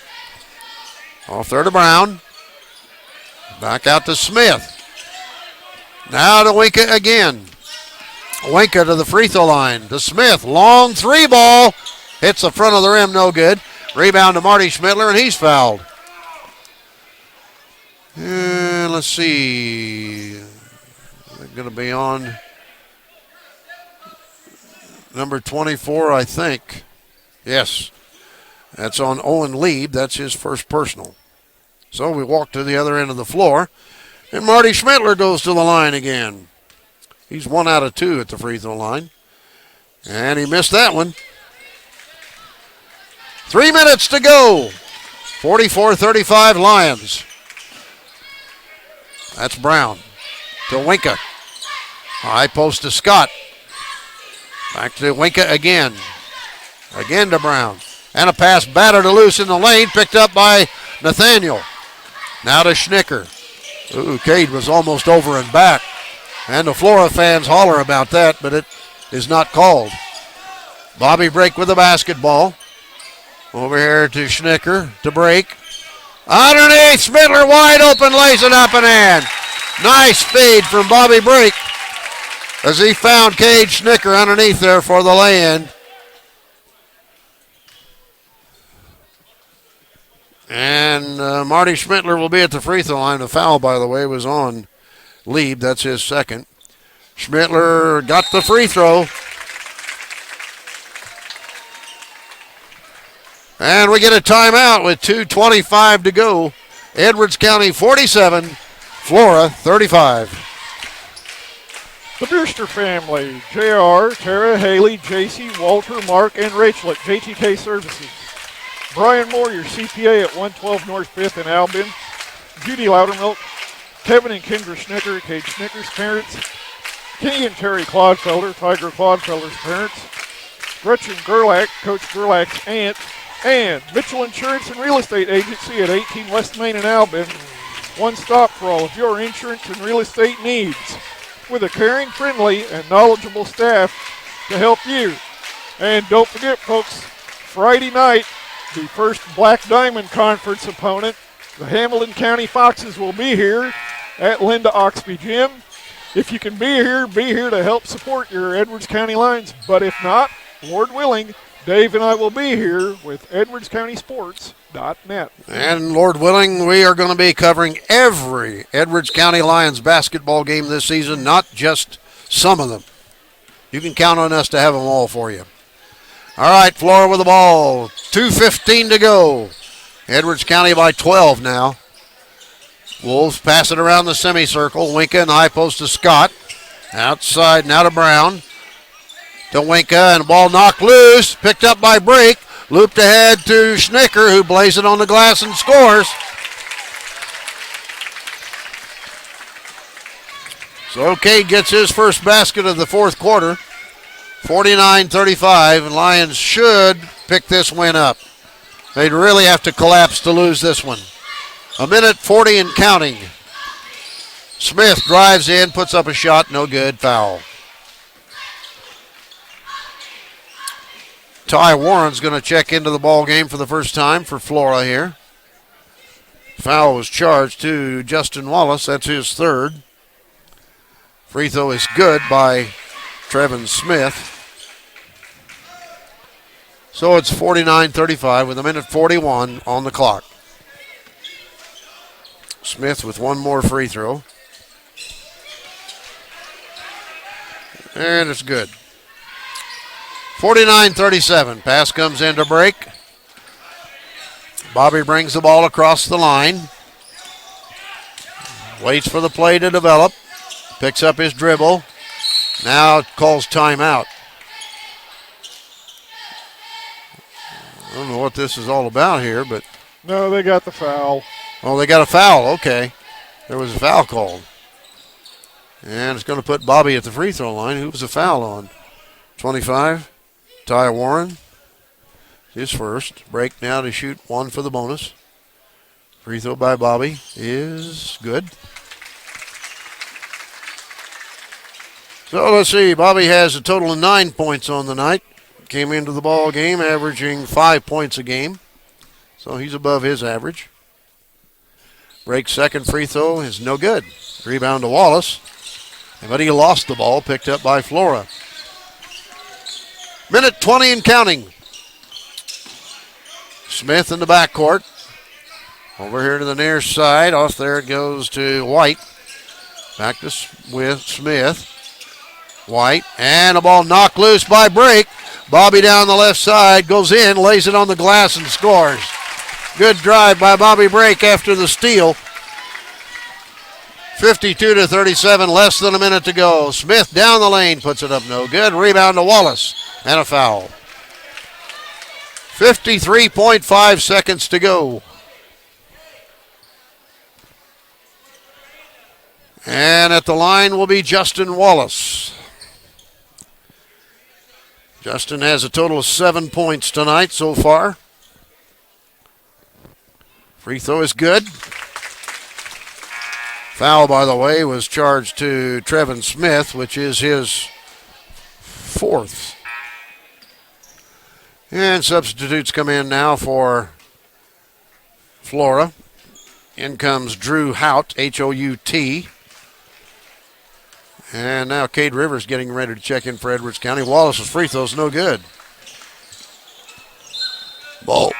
Off there to Brown. Back out to Smith. Now to Winka again. Winka to the free throw line. To Smith. Long three ball. Hits the front of the rim. No good. Rebound to Marty Schmittler, and he's fouled. Let's see. They're going to be on number 24, I think. Yes. That's on Owen Lieb. That's his first personal. So we walk to the other end of the floor, and Marty Schmittler goes to the line again. He's 1 out of 2 at the free throw line, and he missed that one. 3 minutes to go. 44-35 Lions. That's Brown to Winka. High post to Scott. Back to Winka again. Again to Brown. And a pass battered loose in the lane, picked up by Nathaniel. Now to Schnicker. Ooh, Cade was almost over and back. And the Flora fans holler about that, but it is not called. Bobby Break with the basketball. Over here to Schnicker to break. Underneath, Schmittler wide open, lays it up and in. Nice feed from Bobby Break as he found Cade Schnicker underneath there for the lay-in. And Marty Schmittler will be at the free throw line. The foul, by the way, was on Lieb. That's his second. Schmittler got the free throw. And we get a timeout with 2:25 to go. Edwards County 47, Flora 35. The Brewster family, JR, Tara, Haley, JC, Walter, Mark, and Rachel at JTK Services. Brian Moore, your CPA at 112 North 5th in Albion. Judy Loudermilk, Kevin and Kendra Schnicker, Cade Schnicker's parents. Kenny and Terry Claudefelder, Tiger Claudefelder's parents. Gretchen Gerlach, Coach Gerlach's aunt. And Mitchell Insurance and Real Estate Agency at 18 West Main in Albion. One stop for all of your insurance and real estate needs. With a caring, friendly, and knowledgeable staff to help you. And don't forget, folks, Friday night, the first Black Diamond Conference opponent, the Hamilton County Foxes, will be here at Linda Oxby Gym. If you can be here to help support your Edwards County Lions. But if not, Lord willing, Dave and I will be here with EdwardsCountySports.net. And Lord willing, we are going to be covering every Edwards County Lions basketball game this season, not just some of them. You can count on us to have them all for you. All right, Flora with the ball. 2:15 to go. Edwards County by 12 now. Wolves pass it around the semicircle. Winka and high post to Scott. Outside now to Brown. To Winka, and the ball knocked loose. Picked up by Break. Looped ahead to Schnicker, who blays it on the glass and scores. So Cade gets his first basket of the fourth quarter. 49-35, and Lions should pick this win up. They'd really have to collapse to lose this one. 1:40 and counting. Smith drives in, puts up a shot, no good, foul. Ty Warren's going to check into the ball game for the first time for Flora here. Foul was charged to Justin Wallace, that's his third. Free throw is good by Trevin Smith. So it's 49-35 with 1:41 on the clock. Smith with one more free throw. And it's good. 49-37. Pass comes into break. Bobby brings the ball across the line. Waits for the play to develop. Picks up his dribble. Now calls timeout. I don't know what this is all about here, but... No, they got the foul. Oh, they got a foul. Okay. There was a foul called. And it's going to put Bobby at the free throw line. Who was the foul on? 25. Ty Warren. His first. Break now to shoot one for the bonus. Free throw by Bobby is good. So let's see. Bobby has a total of 9 points on the night. Came into the ball game averaging 5 points a game. So he's above his average. Break's second free throw is no good. Rebound to Wallace. But he lost the ball, picked up by Flora. Minute 20 and counting. Smith in the backcourt. Over here to the near side. Off there it goes to White. Back to with Smith. White. And a ball knocked loose by Brake. Bobby down the left side. Goes in, lays it on the glass and scores. Good drive by Bobby Brake after the steal. 52-37, less than a minute to go. Smith down the lane, puts it up no good. Rebound to Wallace, and a foul. 53.5 seconds to go. And at the line will be Justin Wallace. Justin has a total of 7 points tonight so far. Free throw is good. Foul, by the way, was charged to Trevin Smith, which is his fourth. And substitutes come in now for Flora. In comes Drew Hout, H-O-U-T. And now Cade Rivers getting ready to check in for Edwards County. Wallace's free throw's no good. Ball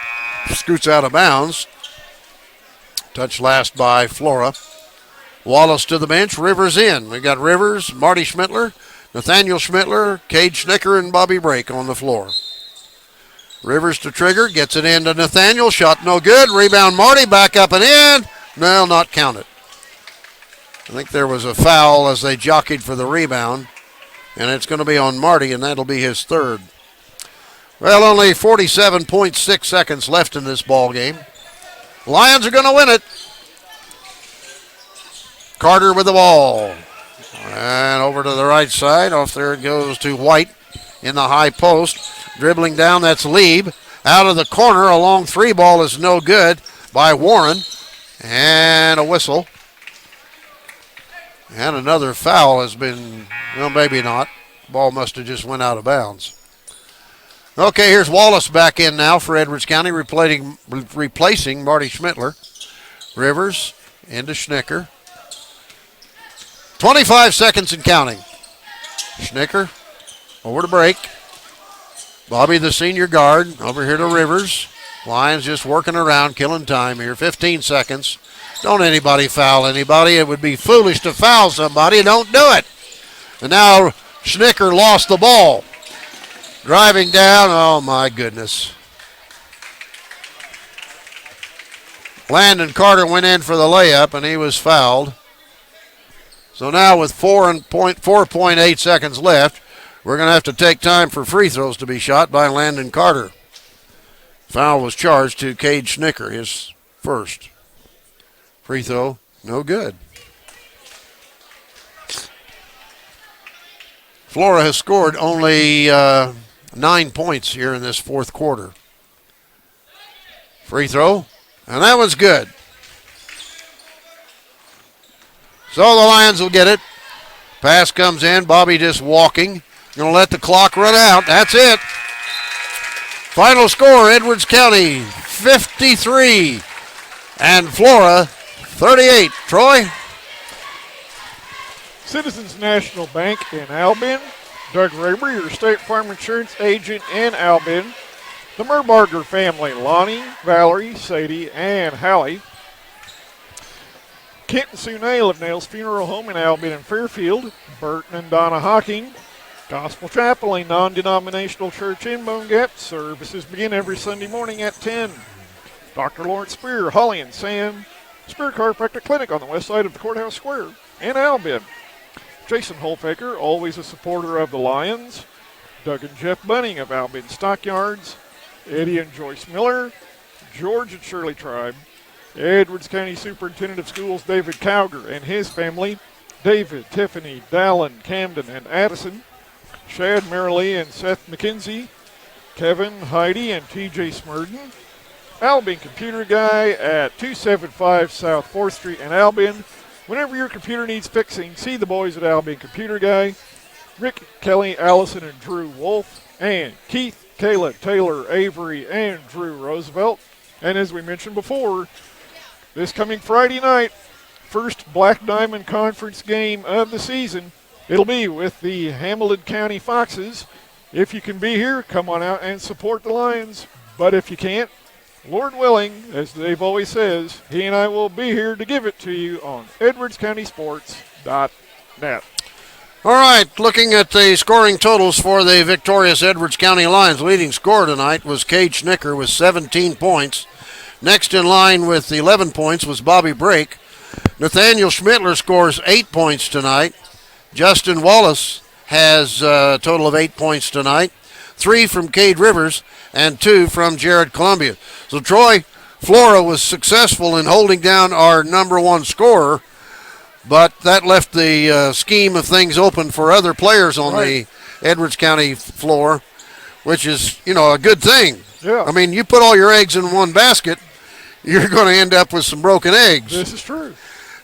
scoots out of bounds. Touch last by Flora. Wallace to the bench, Rivers in. We got Rivers, Marty Schmittler, Nathaniel Schmittler, Cade Schnicker, and Bobby Brake on the floor. Rivers to trigger, gets it into Nathaniel, shot no good. Rebound Marty, back up and in. No, not counted. I think there was a foul as they jockeyed for the rebound, and it's going to be on Marty, and that'll be his third. Well, only 47.6 seconds left in this ball game. Lions are going to win it. Carter with the ball. And over to the right side. Off there it goes to White in the high post. Dribbling down, that's Lieb. Out of the corner, a long three ball is no good by Warren. And a whistle. And another foul has been, well, maybe not. Ball must have just went out of bounds. Okay, here's Wallace back in now for Edwards County, replacing Marty Schmittler. Rivers into Schnicker. 25 seconds and counting. Schnicker over to Brake. Bobby, the senior guard, over here to Rivers. Lions just working around, killing time here. 15 seconds. Don't anybody foul anybody. It would be foolish to foul somebody. Don't do it. And now Schnicker lost the ball. Driving down. Oh, my goodness. Landon Carter went in for the layup, and he was fouled. So now with 4.8 seconds left, we're going to have to take time for free throws to be shot by Landon Carter. Foul was charged to Cade Schnicker, his first. Free throw, no good. Flora has scored only 9 points here in this fourth quarter. Free throw, and that one's good. So the Lions will get it. Pass comes in. Bobby just walking. Going to let the clock run out. That's it. Final score, Edwards County 53 and Flora 38. Troy? Citizens National Bank in Albion. Doug Raber, your State Farm Insurance agent in Albion. The Merbarger family, Lonnie, Valerie, Sadie, and Hallie. Kent and Sue Nail of Nail's Funeral Home in Albion and Fairfield. Burton and Donna Hocking. Gospel Chapel, a non-denominational church in Bone Gap. Services begin every Sunday morning at 10. Dr. Lawrence Spear, Holly and Sam. Spear Chiropractic Clinic on the west side of the Courthouse Square in Albion. Jason Holfaker, always a supporter of the Lions. Doug and Jeff Bunning of Albion Stockyards. Eddie and Joyce Miller. George and Shirley Tribe. Edwards County Superintendent of Schools David Cowger and his family. David, Tiffany, Dallin, Camden, and Addison. Shad Marilee and Seth McKenzie. Kevin, Heidi, and TJ Smurden. Albion Computer Guy at 275 South 4th Street in Albion. Whenever your computer needs fixing, see the boys at Albion Computer Guy. Rick, Kelly, Allison, and Drew Wolf. And Keith, Kayla, Taylor, Avery, and Drew Roosevelt. And as we mentioned before, this coming Friday night, first Black Diamond Conference game of the season. It'll be with the Hamilton County Foxes. If you can be here, come on out and support the Lions. But if you can't, Lord willing, as Dave always says, he and I will be here to give it to you on EdwardsCountySports.net. All right, looking at the scoring totals for the victorious Edwards County Lions. Leading scorer tonight was Cade Schnicker with 17 points. Next in line with 11 points was Bobby Brake. Nathaniel Schmittler scores 8 points tonight. Justin Wallace has a total of 8 points tonight. 3 from Cade Rivers and 2 from Jared Columbia. So Troy, Flora was successful in holding down our number one scorer, but that left the scheme of things open for other players on the Edwards County floor, which is, a good thing. Yeah. I mean, you put all your eggs in one basket, you're going to end up with some broken eggs. This is true.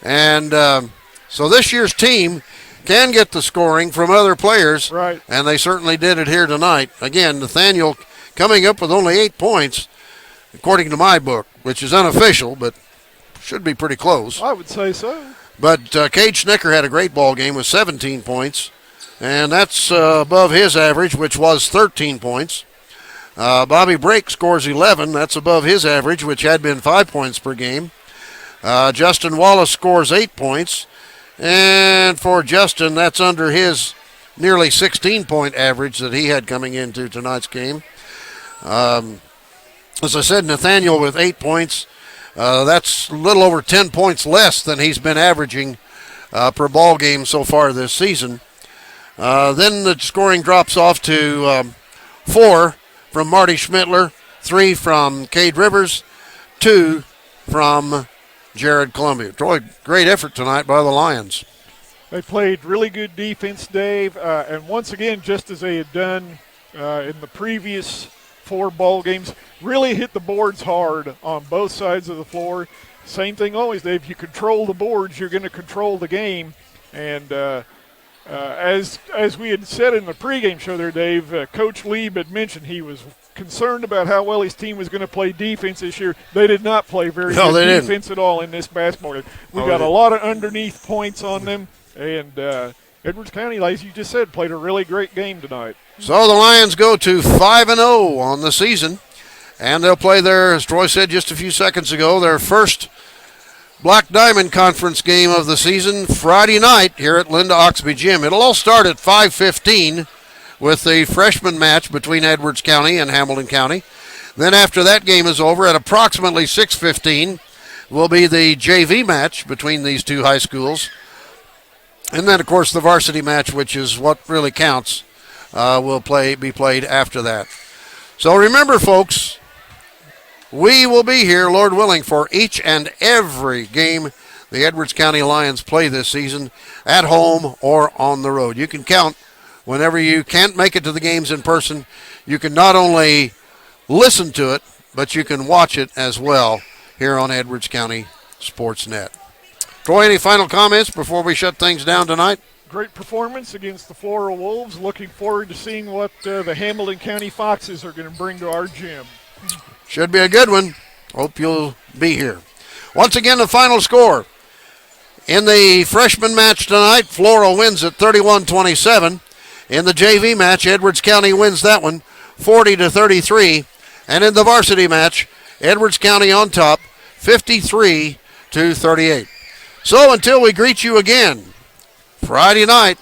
And so this year's team can get the scoring from other players, right? And they certainly did it here tonight. Again, Nathaniel coming up with only 8 points, according to my book, which is unofficial, but should be pretty close. I would say so. But Cade Schnicker had a great ball game with 17 points, and that's above his average, which was 13 points. Bobby Brake scores 11. That's above his average, which had been 5 points per game. Justin Wallace scores 8 points. And for Justin, that's under his nearly 16-point average that he had coming into tonight's game. As I said, Nathaniel with 8 points. That's a little over 10 points less than he's been averaging per ball game so far this season. Then the scoring drops off to 4 from Marty Schmittler, 3 from Cade Rivers, 2 from Jared Columbia. Troy, great effort tonight by the Lions. They played really good defense, Dave, and once again, just as they had done in the previous 4 ball games, really hit the boards hard on both sides of the floor. Same thing always, Dave. If you control the boards, you're going to control the game. And as we had said in the pregame show there, Dave, Coach Lieb had mentioned he was concerned about how well his team was going to play defense this year. They did not play very good defense at all in this basketball game. We got a lot of underneath points on them, and Edwards County, as you just said, played a really great game tonight. So the Lions go to 5-0 on the season, and they'll play their, as Troy said just a few seconds ago, their first Black Diamond Conference game of the season Friday night here at Linda Oxby Gym. It'll all start at 5:15 with the freshman match between Edwards County and Hamilton County. Then after that game is over, at approximately 6:15 will be the JV match between these two high schools. And then, of course, the varsity match, which is what really counts, will be played after that. So remember, folks, we will be here, Lord willing, for each and every game the Edwards County Lions play this season, at home or on the road. You can count whenever you can't make it to the games in person. You can not only listen to it, but you can watch it as well here on Edwards County Sportsnet. Troy, any final comments before we shut things down tonight? Great performance against the Flora Wolves. Looking forward to seeing what the Hamilton County Foxes are going to bring to our gym. Should be a good one. Hope you'll be here. Once again, the final score. In the freshman match tonight, Flora wins at 31-27. In the JV match, Edwards County wins that one 40-33. And in the varsity match, Edwards County on top 53-38. So until we greet you again Friday night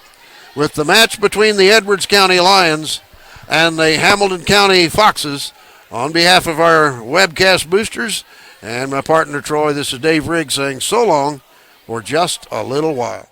with the match between the Edwards County Lions and the Hamilton County Foxes, on behalf of our webcast boosters and my partner Troy, this is Dave Riggs saying so long for just a little while.